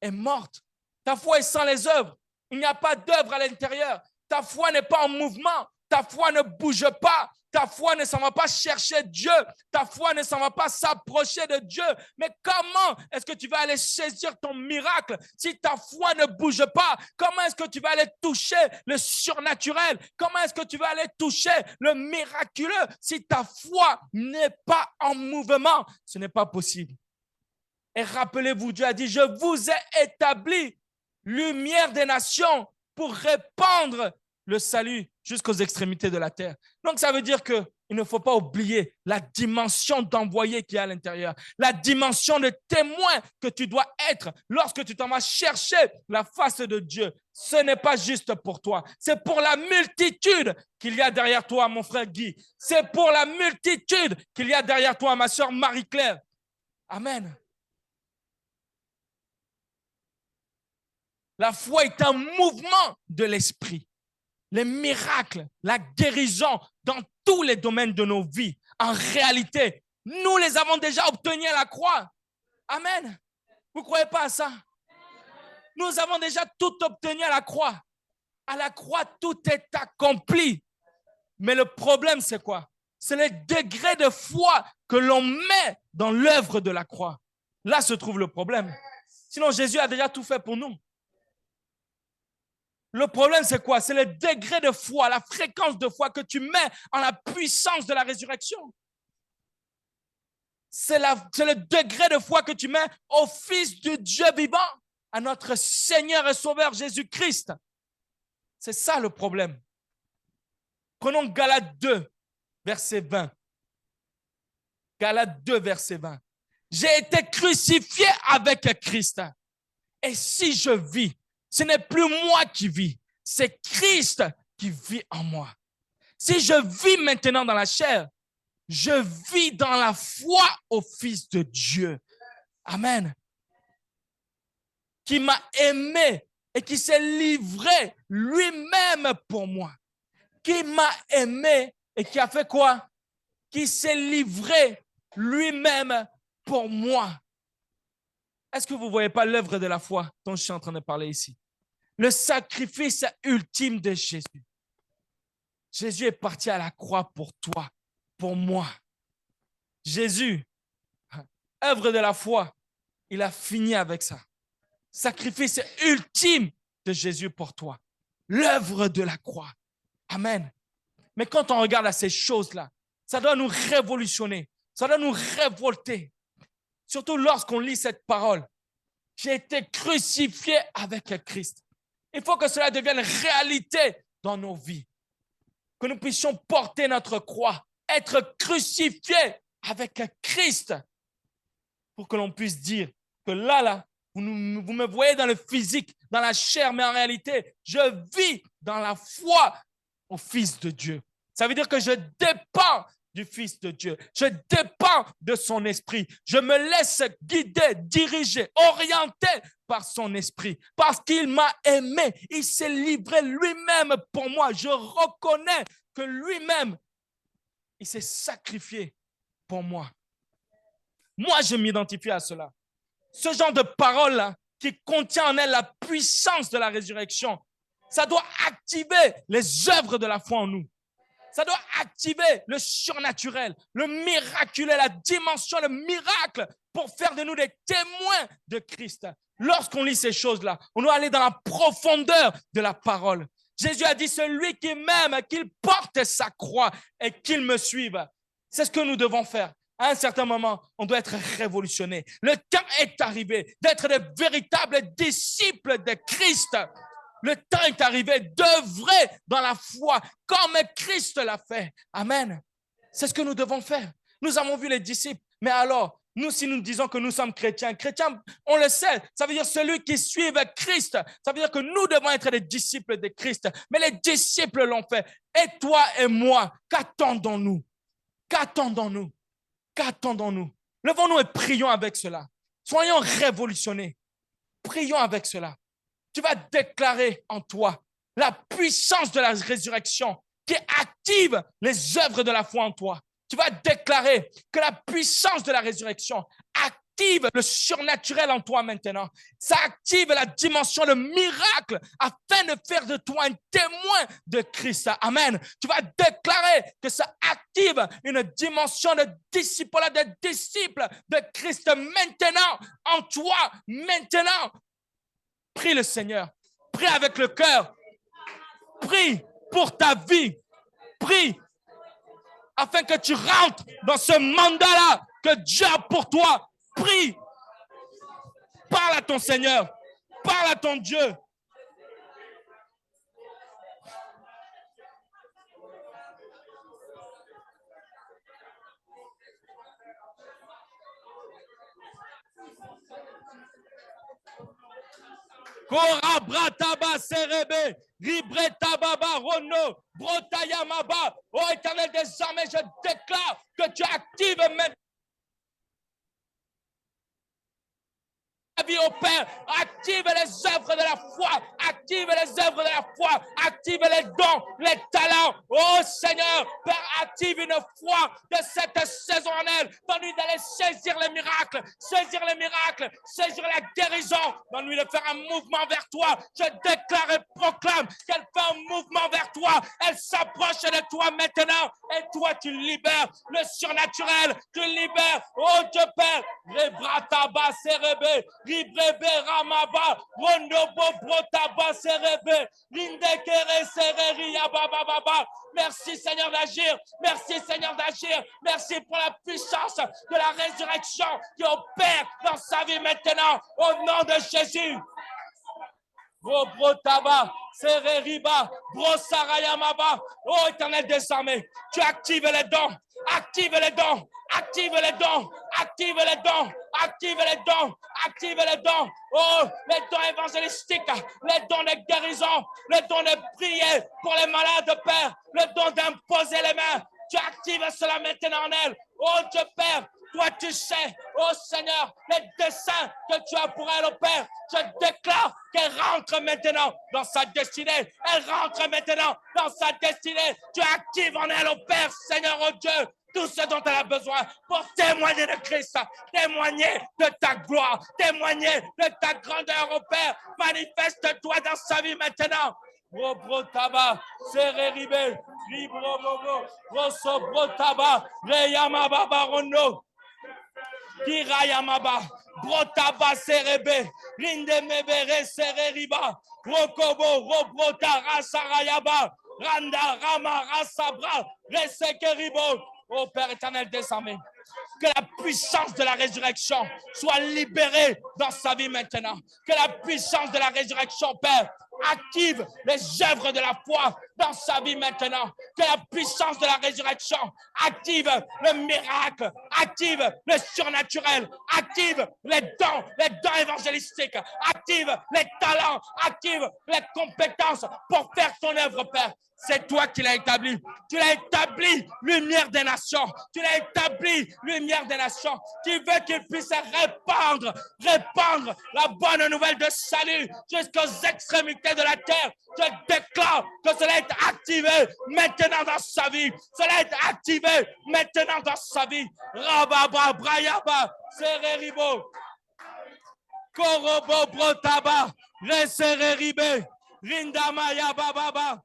est morte. Ta foi est sans les œuvres. Il n'y a pas d'œuvre à l'intérieur. Ta foi n'est pas en mouvement. Ta foi ne bouge pas. Ta foi ne s'en va pas chercher Dieu. Ta foi ne s'en va pas s'approcher de Dieu. Mais comment est-ce que tu vas aller saisir ton miracle si ta foi ne bouge pas? Comment est-ce que tu vas aller toucher le surnaturel? Comment est-ce que tu vas aller toucher le miraculeux si ta foi n'est pas en mouvement? Ce n'est pas possible. Et rappelez-vous, Dieu a dit, je vous ai établi lumière des nations pour répandre le salut jusqu'aux extrémités de la terre. Donc, ça veut dire qu'il ne faut pas oublier la dimension d'envoyé qu'il y a à l'intérieur, la dimension de témoin que tu dois être lorsque tu t'en vas chercher la face de Dieu. Ce n'est pas juste pour toi, c'est pour la multitude qu'il y a derrière toi, mon frère Guy. C'est pour la multitude qu'il y a derrière toi, ma soeur Marie-Claire. Amen. La foi est un mouvement de l'esprit. Les miracles, la guérison dans tous les domaines de nos vies, en réalité, nous les avons déjà obtenus à la croix. Amen. Vous ne croyez pas à ça? Nous avons déjà tout obtenu à la croix. À la croix, tout est accompli. Mais le problème, c'est quoi? C'est le degré de foi que l'on met dans l'œuvre de la croix. Là se trouve le problème. Sinon, Jésus a déjà tout fait pour nous. Le problème, c'est quoi? C'est le degré de foi, la fréquence de foi que tu mets en la puissance de la résurrection. C'est le degré de foi que tu mets au Fils du Dieu vivant, à notre Seigneur et Sauveur Jésus-Christ. C'est ça le problème. Prenons Galates 2, verset 20. Galates 2, verset 20. J'ai été crucifié avec Christ. Et si je vis, ce n'est plus moi qui vis, c'est Christ qui vit en moi. Si je vis maintenant dans la chair, je vis dans la foi au Fils de Dieu. Amen. Qui m'a aimé et qui s'est livré lui-même pour moi. Qui m'a aimé et qui a fait quoi? Qui s'est livré lui-même pour moi. Est-ce que vous ne voyez pas l'œuvre de la foi dont je suis en train de parler ici? Le sacrifice ultime de Jésus. Jésus est parti à la croix pour toi, pour moi. Jésus, œuvre de la foi, il a fini avec ça. Sacrifice ultime de Jésus pour toi. L'œuvre de la croix. Amen. Mais quand on regarde à ces choses-là, ça doit nous révolutionner. Ça doit nous révolter. Surtout lorsqu'on lit cette parole. J'ai été crucifié avec Christ. Il faut que cela devienne réalité dans nos vies. Que nous puissions porter notre croix, être crucifiés avec Christ pour que l'on puisse dire que là, vous me voyez dans le physique, dans la chair, mais en réalité, je vis dans la foi au Fils de Dieu. Ça veut dire que je dépends du Fils de Dieu. Je dépends de son esprit. Je me laisse guider, diriger, orienter par son esprit. Parce qu'il m'a aimé. Il s'est livré lui-même pour moi. Je reconnais que lui-même, il s'est sacrifié pour moi. Moi, je m'identifie à cela. Ce genre de parole qui contient en elle la puissance de la résurrection, ça doit activer les œuvres de la foi en nous. Ça doit activer le surnaturel, le miraculeux, la dimension, le miracle pour faire de nous des témoins de Christ. Lorsqu'on lit ces choses-là, on doit aller dans la profondeur de la parole. Jésus a dit, celui qui m'aime, qu'il porte sa croix et qu'il me suive. C'est ce que nous devons faire. À un certain moment, on doit être révolutionné. Le temps est arrivé d'être de véritables disciples de Christ. Le temps est arrivé d'œuvrer dans la foi comme Christ l'a fait. Amen. C'est ce que nous devons faire. Nous avons vu les disciples. Mais alors, nous, si nous disons que nous sommes chrétiens, on le sait, ça veut dire celui qui suit Christ. Ça veut dire que nous devons être des disciples de Christ. Mais les disciples l'ont fait. Et toi et moi, qu'attendons-nous? Qu'attendons-nous? Qu'attendons-nous? Levons-nous et prions avec cela. Soyons révolutionnés. Prions avec cela. Tu vas déclarer en toi la puissance de la résurrection qui active les œuvres de la foi en toi. Tu vas déclarer que la puissance de la résurrection active le surnaturel en toi maintenant. Ça active la dimension, le miracle afin de faire de toi un témoin de Christ. Amen. Tu vas déclarer que ça active une dimension de disciple, de disciple de Christ maintenant en toi, maintenant. Prie le Seigneur. Prie avec le cœur. Prie pour ta vie. Prie afin que tu rentres dans ce mandat-là que Dieu a pour toi. Prie. Parle à ton Seigneur. Parle à ton Dieu. Kora brataba serebe, ribreta baba rono, brotayamaba. Oh Éternel des armées, je déclare que tu actives maintenant la vie au Père. Active les œuvres de la foi. Active les œuvres de la foi. Active les dons, les talents. Oh Seigneur, Père, active une foi de cette saison en elle. Donne-lui d'aller saisir les miracles, saisir la guérison. Donne-lui de faire un mouvement vers toi. Je déclare et proclame qu'elle fait un mouvement vers toi. Elle s'approche de toi maintenant. Et toi, tu libères le surnaturel. Tu libères, oh Dieu Père, les brataba serebe. Ribrebe ramaba, rondobo brotaba serebe, lindekere sereri yabababa. Merci Seigneur d'agir, merci Seigneur d'agir, merci pour la puissance de la résurrection qui opère dans sa vie maintenant, au nom de Jésus. Brotaba, sereriba, brosarayamaba. Oh Éternel des armées, tu actives les dons, active les dons, active les dons, active les dons, active les dons, active les dons. Oh, les dons évangélistiques, les dons de guérison, les dons de prier pour les malades, Père, le don d'imposer les mains. Tu actives cela maintenant en elle. Oh Dieu Père, toi tu sais, oh Seigneur, les desseins que tu as pour elle, oh Père. Je déclare qu'elle rentre maintenant dans sa destinée. Elle rentre maintenant dans sa destinée. Tu actives en elle, oh Père, Seigneur, oh Dieu, tout ce dont elle a besoin pour témoigner de Christ, témoigner de ta gloire, témoigner de ta grandeur, oh Père. Manifeste-toi dans sa vie maintenant. Brotaba, sereribe, librobobo, rosso brotaba, reyamaba barono, kirayamaba, brotaba serebe, rindemebere sereriba, rokobo, robrota rasarayaba, randa rama rasabra, resekeribo. Oh Père éternel des armées, que la puissance de la résurrection soit libérée dans sa vie maintenant. Que la puissance de la résurrection, Père, active les œuvres de la foi dans sa vie maintenant. Que la puissance de la résurrection active le miracle, active le surnaturel, active les dons évangélistiques, active les talents, active les compétences pour faire ton œuvre, Père. C'est toi qui l'as établi. Tu l'as établi, lumière des nations. Tu l'as établi, lumière des nations. Tu veux qu'il puisse répandre la bonne nouvelle de salut jusqu'aux extrémités de la terre. Je déclare que cela est activé maintenant dans sa vie. Cela est activé maintenant dans sa vie. Rababa, Brayaba, Sereribo, Korobo, Brotaba, Resereribe, Rindamaya, Bababa.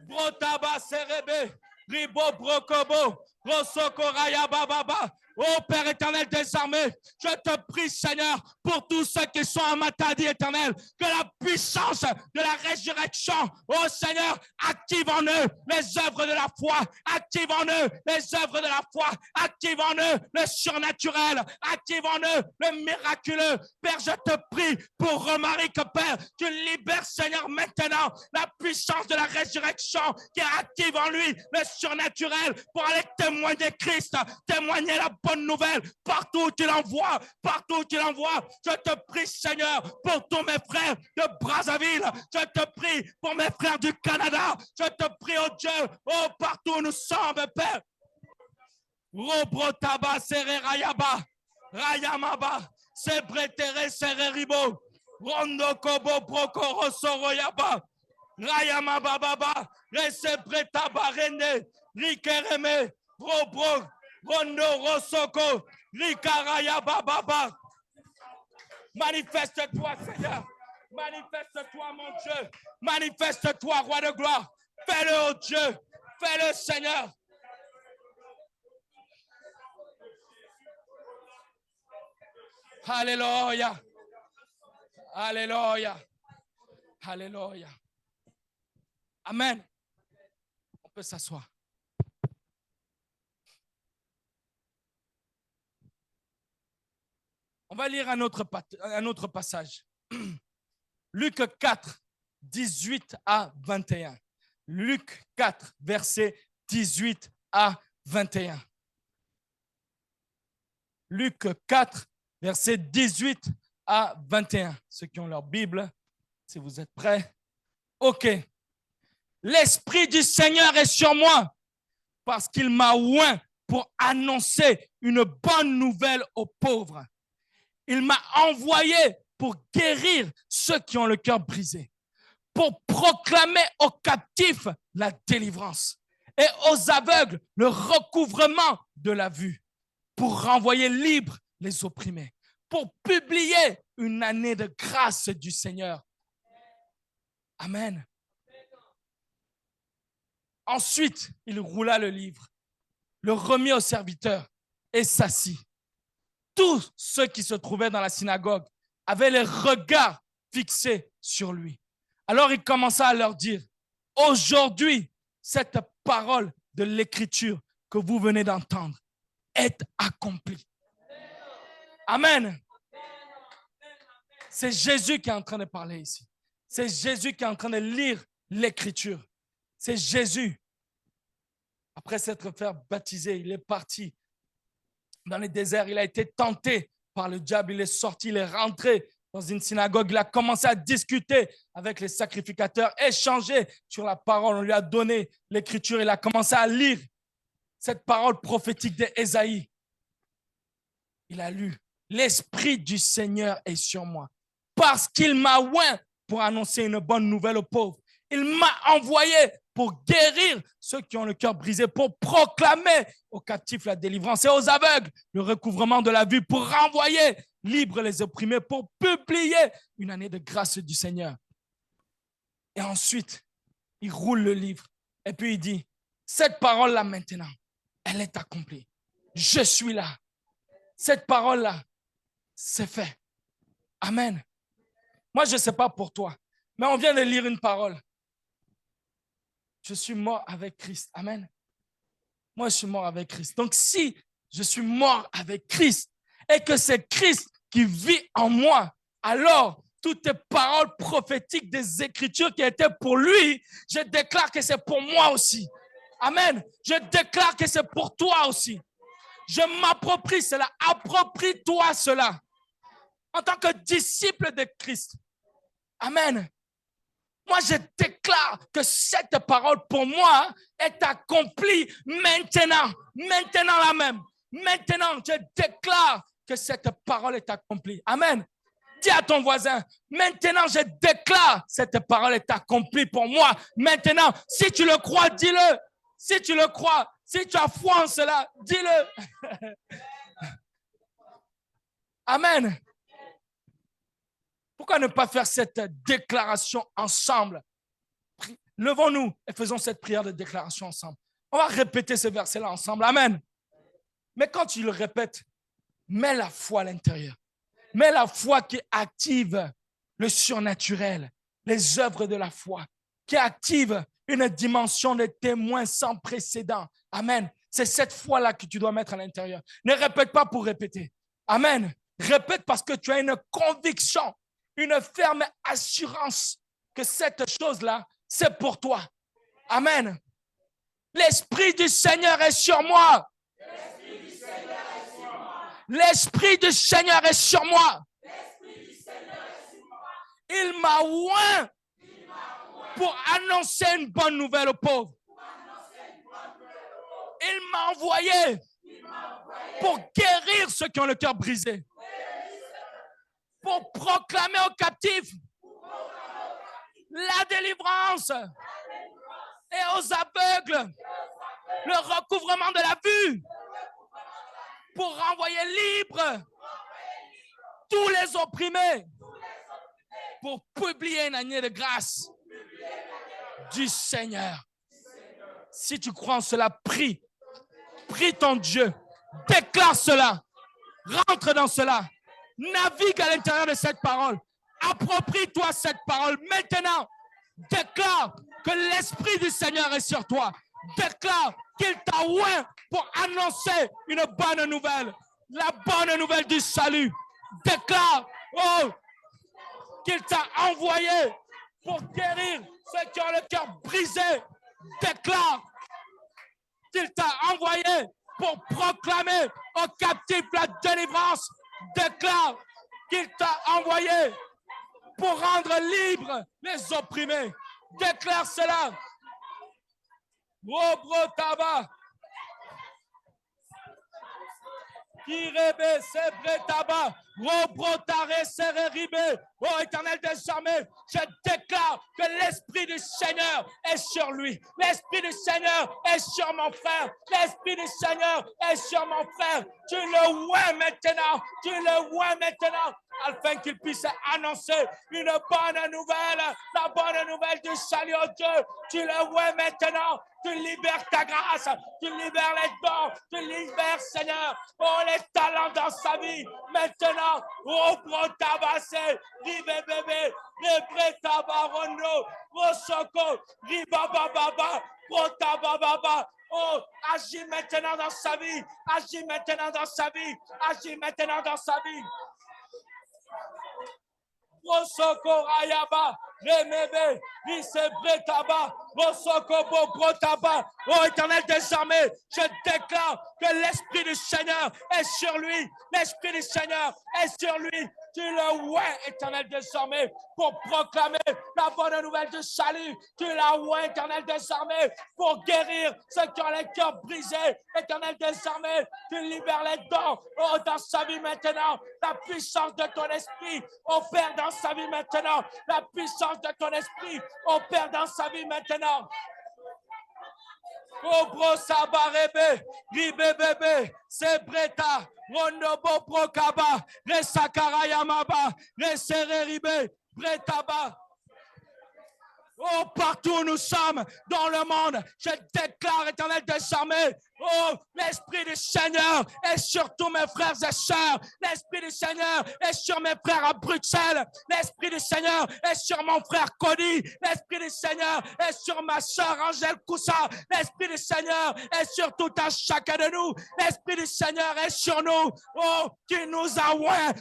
Brotaba Serebe, Ribo Brokobo, Rosokoraya Bababa. Oh Père éternel des armées, je te prie Seigneur pour tous ceux qui sont à Matadi éternel, que la puissance de la résurrection, oh Seigneur, active en eux les œuvres de la foi, active en eux les œuvres de la foi, active en eux le surnaturel, active en eux le miraculeux. Père, je te prie pour Romaric, Père, tu libères Seigneur maintenant la puissance de la résurrection qui active en lui le surnaturel pour aller témoigner Christ, témoigner la bonne nouvelle partout où tu l'envoies, partout où tu l'envoies. Je te prie Seigneur pour tous mes frères de Brazzaville, je te prie pour mes frères du Canada, je te prie oh Dieu, oh partout où nous sommes Père. Robrotaba Sererayaba, Rayamaba, Sebretere Sereribo, Rondo Kobo Broko Rosoroyaba, Rayamaba Baba, Resebretaba Rene, Rikereme, Robro, Rondo Rosoko, Rikarayaba Baba. Manifeste-toi, Seigneur. Manifeste-toi, mon Dieu. Manifeste-toi, roi de gloire. Fais-le, oh Dieu. Fais-le, Seigneur. Alléluia. Alléluia. Alléluia. Amen. On peut s'asseoir. On va lire un autre passage. Luc 4, 18 à 21. Luc 4, versets 18 à 21. Luc 4, versets 18 à 21. Ceux qui ont leur Bible, si vous êtes prêts. OK. L'Esprit du Seigneur est sur moi parce qu'il m'a oint pour annoncer une bonne nouvelle aux pauvres. Il m'a envoyé pour guérir ceux qui ont le cœur brisé, pour proclamer aux captifs la délivrance et aux aveugles le recouvrement de la vue, pour renvoyer libres les opprimés, pour publier une année de grâce du Seigneur. Amen. Ensuite, il roula le livre, le remit au serviteur et s'assit. Tous ceux qui se trouvaient dans la synagogue avaient les regards fixés sur lui. Alors il commença à leur dire, aujourd'hui, cette parole de l'Écriture que vous venez d'entendre est accomplie. Amen. C'est Jésus qui est en train de parler ici. C'est Jésus qui est en train de lire l'Écriture. C'est Jésus. Après s'être fait baptiser, il est parti dans les déserts. Il a été tenté par le diable. Il est sorti, il est rentré dans une synagogue. Il a commencé à discuter avec les sacrificateurs, échanger sur la parole. On lui a donné l'Écriture. Il a commencé à lire cette parole prophétique d'Ésaïe. Il a lu. L'Esprit du Seigneur est sur moi parce qu'il m'a oint pour annoncer une bonne nouvelle aux pauvres. Il m'a envoyé pour guérir ceux qui ont le cœur brisé, pour proclamer aux captifs la délivrance et aux aveugles le recouvrement de la vue, pour renvoyer libres les opprimés, pour publier une année de grâce du Seigneur. Et ensuite, il roule le livre et puis il dit, cette parole-là maintenant, elle est accomplie. Je suis là. Cette parole-là, c'est fait. Amen. Moi, je ne sais pas pour toi, mais on vient de lire une parole. Je suis mort avec Christ. Amen. Moi, je suis mort avec Christ. Donc, si je suis mort avec Christ et que c'est Christ qui vit en moi, alors toutes les paroles prophétiques des Écritures qui étaient pour lui, je déclare que c'est pour moi aussi. Amen. Je déclare que c'est pour toi aussi. Je m'approprie cela. Approprie-toi cela. En tant que disciple de Christ. Amen. Moi, je déclare que cette parole pour moi est accomplie maintenant. Maintenant là même. Maintenant, je déclare que cette parole est accomplie. Amen. Dis à ton voisin, maintenant je déclare cette parole est accomplie pour moi. Maintenant, si tu le crois, dis-le. Si tu le crois, si tu as foi en cela, dis-le. Amen. Pourquoi ne pas faire cette déclaration ensemble? Levons-nous et faisons cette prière de déclaration ensemble. On va répéter ce verset-là ensemble. Amen. Mais quand tu le répètes, mets la foi à l'intérieur. Mets la foi qui active le surnaturel, les œuvres de la foi, qui active une dimension de témoin sans précédent. Amen. C'est cette foi-là que tu dois mettre à l'intérieur. Ne répète pas pour répéter. Amen. Répète parce que tu as une conviction, une ferme assurance que cette chose-là, c'est pour toi. Amen. L'Esprit du Seigneur est sur moi. L'Esprit du Seigneur est sur moi. Il m'a oint pour annoncer une bonne nouvelle aux pauvres. Il m'a envoyé pour guérir ceux qui ont le cœur brisé. Pour proclamer aux captifs la délivrance et aux aveugles le recouvrement de la vue. Pour renvoyer libre tous les opprimés, pour publier une année de grâce du Seigneur. Si tu crois en cela, prie. Prie ton Dieu. Déclare cela. Rentre dans cela. Navigue à l'intérieur de cette parole. Approprie-toi cette parole. Maintenant, déclare que l'Esprit du Seigneur est sur toi. Déclare qu'il t'a oint pour annoncer une bonne nouvelle. La bonne nouvelle du salut. Déclare qu'il t'a envoyé pour guérir ceux qui ont le cœur brisé. Déclare qu'il t'a envoyé pour proclamer aux captifs la délivrance. Déclare qu'il t'a envoyé pour rendre libres les opprimés. Déclare cela. Robrotaba. Kirebe sebretaba. Robrotare sereribe. Oh Éternel des armées, je déclare que l'Esprit du Seigneur est sur lui. L'Esprit du Seigneur est sur mon frère. L'Esprit du Seigneur est sur mon frère. Tu le vois maintenant. Tu le vois maintenant. Afin qu'il puisse annoncer une bonne nouvelle, la bonne nouvelle du salut au Dieu. Tu le vois maintenant, tu libères ta grâce, tu libères les dons, tu libères, Seigneur, les talents dans sa vie. Maintenant, protabassé, ribébébé, rebretabarono, rosoko, ribabababa, protabababa. Oh, agis maintenant dans sa vie, agis maintenant dans sa vie, agis maintenant dans sa vie. Rosoko Rayaba, Remebe, Risebretaba, Rosoko Bobrotaba. Oh Éternel des armées, je déclare que l'Esprit du Seigneur est sur lui. L'Esprit du Seigneur est sur lui. Tu le vois, Éternel des armées, pour proclamer la bonne nouvelle du salut. Tu le vois, Éternel des armées, pour guérir ceux qui ont les cœurs brisés. Éternel des armées, tu libères les dons. Oh, dans sa vie maintenant, la puissance de ton esprit opère dans sa vie maintenant. La puissance de ton esprit opère dans sa vie maintenant. Obro sabarebe, ribebebe, sebreta, rondobo prokaba, resakarayamaba, resereribe, bretaba. Oh, partout où nous sommes dans le monde, je déclare, Éternel des armées, Oh, l'Esprit du Seigneur est sur tous mes frères et sœurs. L'Esprit du Seigneur est sur mes frères à Bruxelles. L'Esprit du Seigneur est sur mon frère Cody. L'Esprit du Seigneur est sur ma sœur Angèle Coussa. L'Esprit du Seigneur est sur tout un chacun de nous. L'Esprit du Seigneur est sur nous. Oh, tu nous as oint,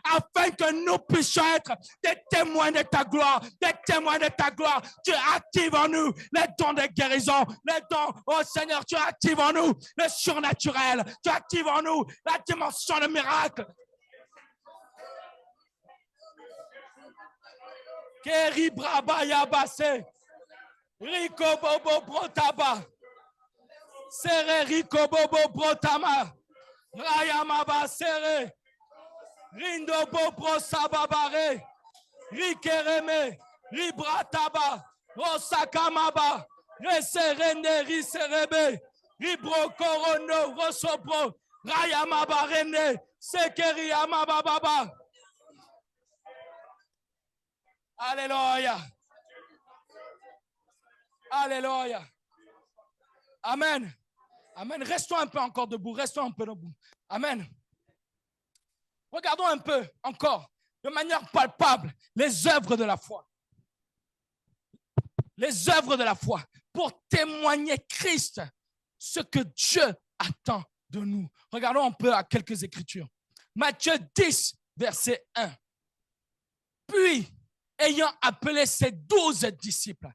afin que nous puissions être des témoins de ta gloire, Tu actives en nous les dons de guérison, les dons, oh Seigneur, tu actives en nous le surnaturel, tu actives en nous la dimension de miracle. Keri braba yabase, Rico bobo brotaba, Sere Rico bobo brotama, Rayamaba sere, Rindo bobo sababare, Rikereme, Ribrataba, Rosakamaba, Reserende Riserebe, Ribro Corono, Rosobro, Rayamaba Rene, Sekeri Amababa. Alléluia. Alléluia. Amen. Amen. Restons un peu encore debout. Restons un peu debout. Amen. Regardons un peu encore, de manière palpable, les œuvres de la foi. Les œuvres de la foi pour témoigner Christ, ce que Dieu attend de nous. Regardons un peu à quelques écritures. Matthieu 10, verset 1. Puis, ayant appelé ses 12 disciples,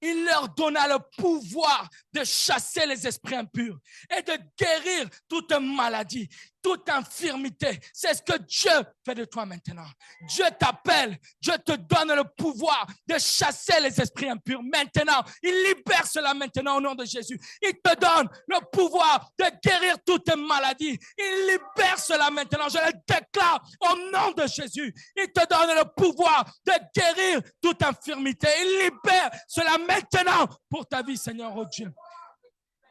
il leur donna le pouvoir de chasser les esprits impurs et de guérir toute maladie, toute infirmité. C'est ce que Dieu fait de toi maintenant. Dieu t'appelle, Dieu te donne le pouvoir de chasser les esprits impurs maintenant. Il libère cela maintenant au nom de Jésus. Il te donne le pouvoir de guérir toute maladie. Il libère cela maintenant. Je le déclare au nom de Jésus. Il te donne le pouvoir de guérir toute infirmité. Il libère cela maintenant pour ta vie, Seigneur, oh Dieu.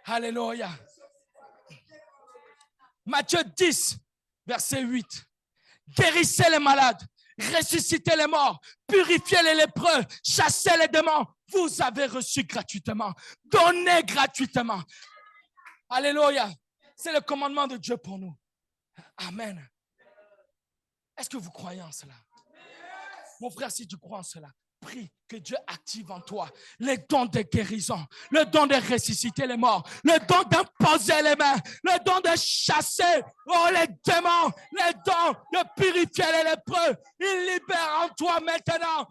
Alléluia. Matthieu 10, verset 8. Guérissez les malades, ressuscitez les morts, purifiez les lépreux, chassez les démons. Vous avez reçu gratuitement. Donnez gratuitement. Alléluia. C'est le commandement de Dieu pour nous. Amen. Est-ce que vous croyez en cela? Mon frère, si tu crois en cela, prie que Dieu active en toi les dons de guérison, le don de ressusciter les morts, le don d'imposer les mains, le don de chasser les démons, le don de purifier les lépreux. Il libère en toi maintenant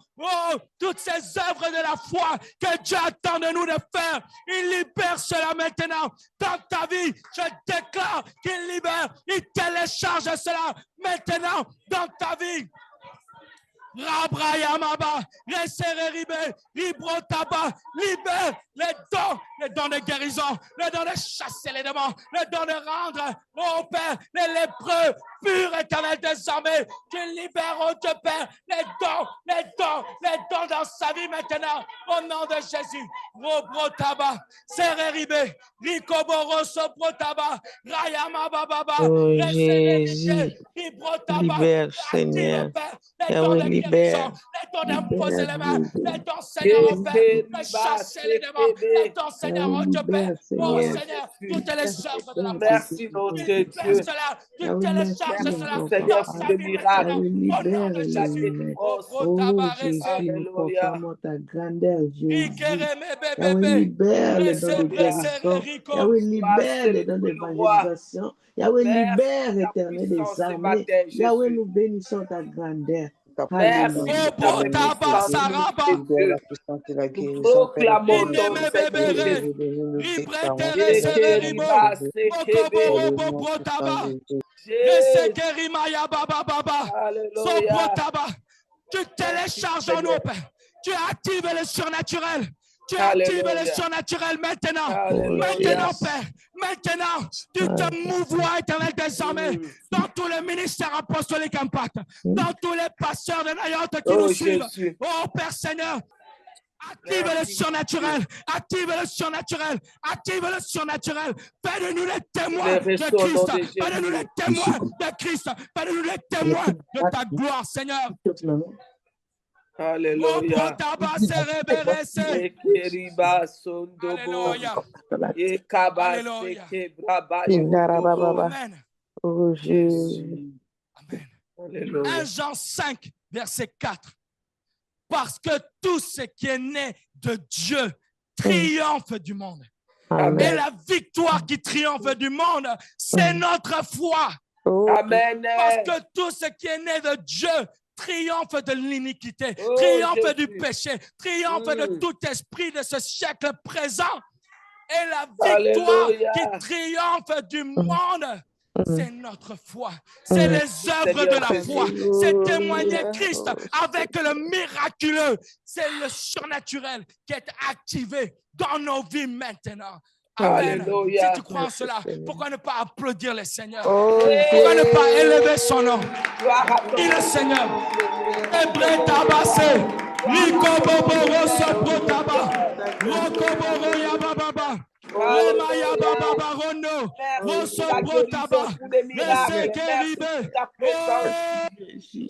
toutes ces œuvres de la foi que Dieu attend de nous de faire. Il libère cela maintenant dans ta vie. Je déclare qu'il libère, il télécharge cela maintenant dans ta vie. Rabrayamaba, Resereribe, Ribrotaba, libère les dons de guérison, le don de chasser les démons, le don de rendre au Père les lépreux purs, éternels désormais. Tu libères, oh Dieu Père, les dons dans sa vie maintenant, au nom de Jésus. Robrotaba, Sereribe, Ricoboroso Brotaba, Rayamababa, Oh Jésus, libère Seigneur. Yahweh, libère. Les dons d'imposer les mains, les dons, Seigneur, au Père, de chasser les démons, les dons, Seigneur, oh Dieu Père, oh Seigneur, toutes les œuvres de la foi. Merci notre Dieu. Tu télécharges cela, Seigneur, pour le miracle. Libère, Jésus. Oh Jésus, nous proclamons ta grandeur, Jésus. Yahweh, libère les dons de guérison. Yahweh, libère les dons d'évangélisation. Yahweh, libère, éternel des armées. Yahweh, nous bénissons ta grandeur. Merci. Nous proclamons ton Tu télécharges en nous, Père. Tu actives le surnaturel. Tu actives le surnaturel maintenant. Maintenant, Père. Maintenant, tu te mouvoies, éternel désormais, dans tout le ministère apostolique Impact, dans tous les pasteurs de Nayotte qui nous suivent. Oh, Père Seigneur, active le surnaturel, active le surnaturel, active le surnaturel. Fais de nous les témoins de Christ. Fais de nous les témoins de Christ. Fais de nous les témoins de ta gloire, Seigneur. Alléluia. Ekeriba sondobo. Ekaba Alléluia. seke braba Ingarababa. Amen. Oh Jésus. Amen. Alléluia. 1 Jean 5, verset 4. Parce que tout ce qui est né de Dieu triomphe du monde. Amen. Et la victoire qui triomphe du monde, c'est notre foi. Oh, Amen. Parce que tout ce qui est né de Dieu triomphe de l'iniquité, Oh, triomphe du Jésus. péché, triomphe de tout esprit de ce siècle présent. Et la victoire Alléluia. qui triomphe du monde, c'est notre foi. C'est les œuvres de la foi. C'est témoigner Christ avec le miraculeux. C'est le surnaturel qui est activé dans nos vies maintenant. Amen. Alléluia. Si tu crois en cela, pourquoi ne pas applaudir le Seigneur? oh, Pourquoi ne pas élever son nom? Gloire à Dis le toi. Seigneur. Ebre tabase. Nikoboboro soprotaba. Rokoboro yabababa. Rema yabababa rono. Rosoprotaba. Resekeribe. Oh,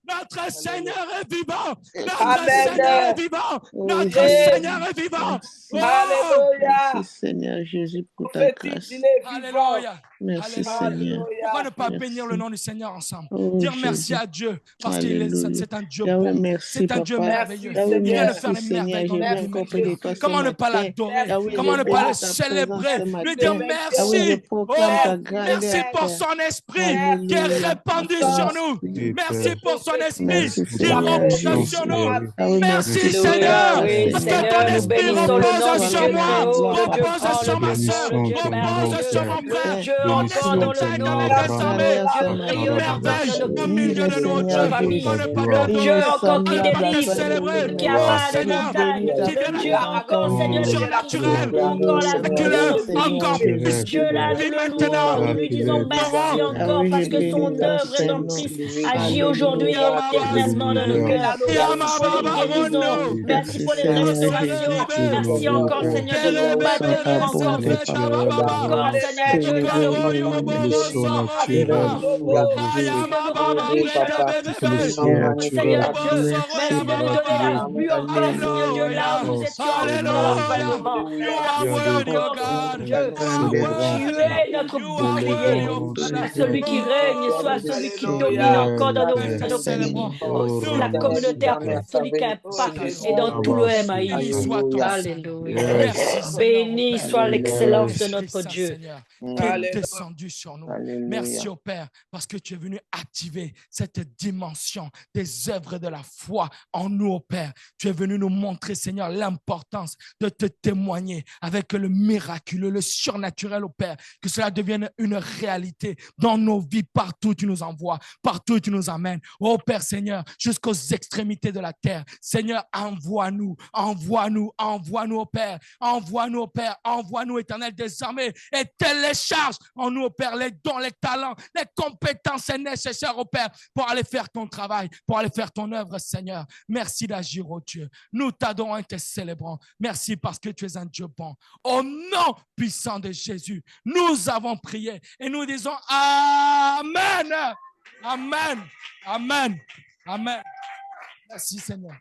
notre Seigneur est vivant. Notre Amen. Seigneur est vivant. Notre Amen. Seigneur est vivant. Oh, Alléluia. merci Seigneur Jésus pour ta grâce. Prophétise, il est vivant. alléluia. Merci Alléluia. Seigneur. Pourquoi ne pas Merci. bénir le nom du Seigneur ensemble? Oh, Dire merci Jésus. à Dieu parce qu'il est, Alléluia. c'est un Dieu Yahweh, bon. merci, C'est un Dieu Papa. merveilleux. Yahweh, Il vient de merci, faire les Seigneur. merveilles dans J'ai nos bien vies compris de maintenant. toi ce Comment ne pas matin. l'adorer? Yahweh, Comment je ne pas bénis le ta présence célébrer? ce matin. Lui dire Yahweh, je merci. proclame ta Oh, grandeur. merci pour son esprit qui est Alléluia. répandu Merci. sur nous. Merci pour son esprit Merci qui Seigneur repose Jésus. sur nous. Yahweh, Merci merci Seigneur, oui, parce que Seigneur, ton nous esprit bénissons le nom repose du sur Dieu moi, très haut, le Dieu repose grand, sur le ma Dieu soeur, saint, le Dieu repose merveilleux, sur mon frère. le Dieu Ton encore dont esprit le nom éternel est désormais merveilleux, merveille de au milieu de nos notre dieux. famille. Comment ne pas Le Dieu t'adorer? encore qui Comment ne pas te délivre, célébrer? qui a Oh pas de Seigneur, montagne, qui vient le Dieu d'être encore, Seigneur, surnaturel, encore la miraculeux, louange. encore puissant. Dieu là, Et nous le maintenant, louons, nous lui disons merci encore parce que son œuvre est en Christ agit aujourd'hui et éternellement dans nos cœurs. Merci pour les guérisons, merci pour les restaurations, merci encore Seigneur de nous bâtir encore encore Seigneur Dieu dans nos de nous conduire. Seigneur Dieu, merci de nous donner la vue encore, Seigneur Dieu, là où nous étions principalement. Merci encore, Seigneur Dieu. Tu es notre bouclier. Soit celui qui règne, soit celui qui domine encore dans nos vies, dans nos pays. Aussi la communauté apostolique à Pâques et dans tout le MAI. Alléluia. Béni soit l'excellence de notre Dieu. Qui est descendu sur nous. Merci au Père parce que tu es venu activer cette dimension des œuvres de la foi en nous, au Père. Tu es venu nous montrer, Seigneur, l'importance de te témoigner avec le miraculeux, le surnaturel, au Père. Que cela devienne une réalité dans nos vies, partout où tu nous envoies, partout où tu nous amènes. Oh Père Seigneur, jusqu'aux extrémités de la terre. Seigneur, envoie-nous, envoie-nous, envoie-nous, au Père. Envoie-nous, au Père. Envoie-nous, Éternel, désormais. Et télécharge en nous, au Père, les dons, les talents, les compétences nécessaires, au Père, pour aller faire ton travail, pour aller faire ton œuvre, Seigneur. Merci d'agir, oh Dieu. Nous t'adorons et te célébrons. Merci parce que tu es un Dieu bon. Au nom puissant de Jésus, nous avons prié et nous disons Amen. Amen. Amen. Amen. Merci, Seigneur.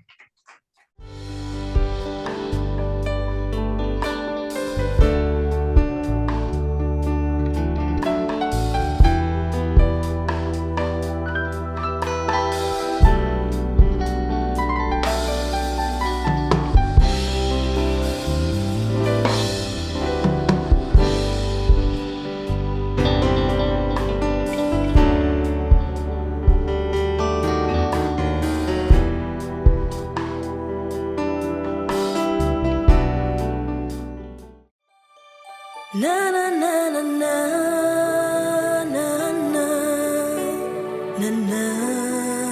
Na na na na na na na na na.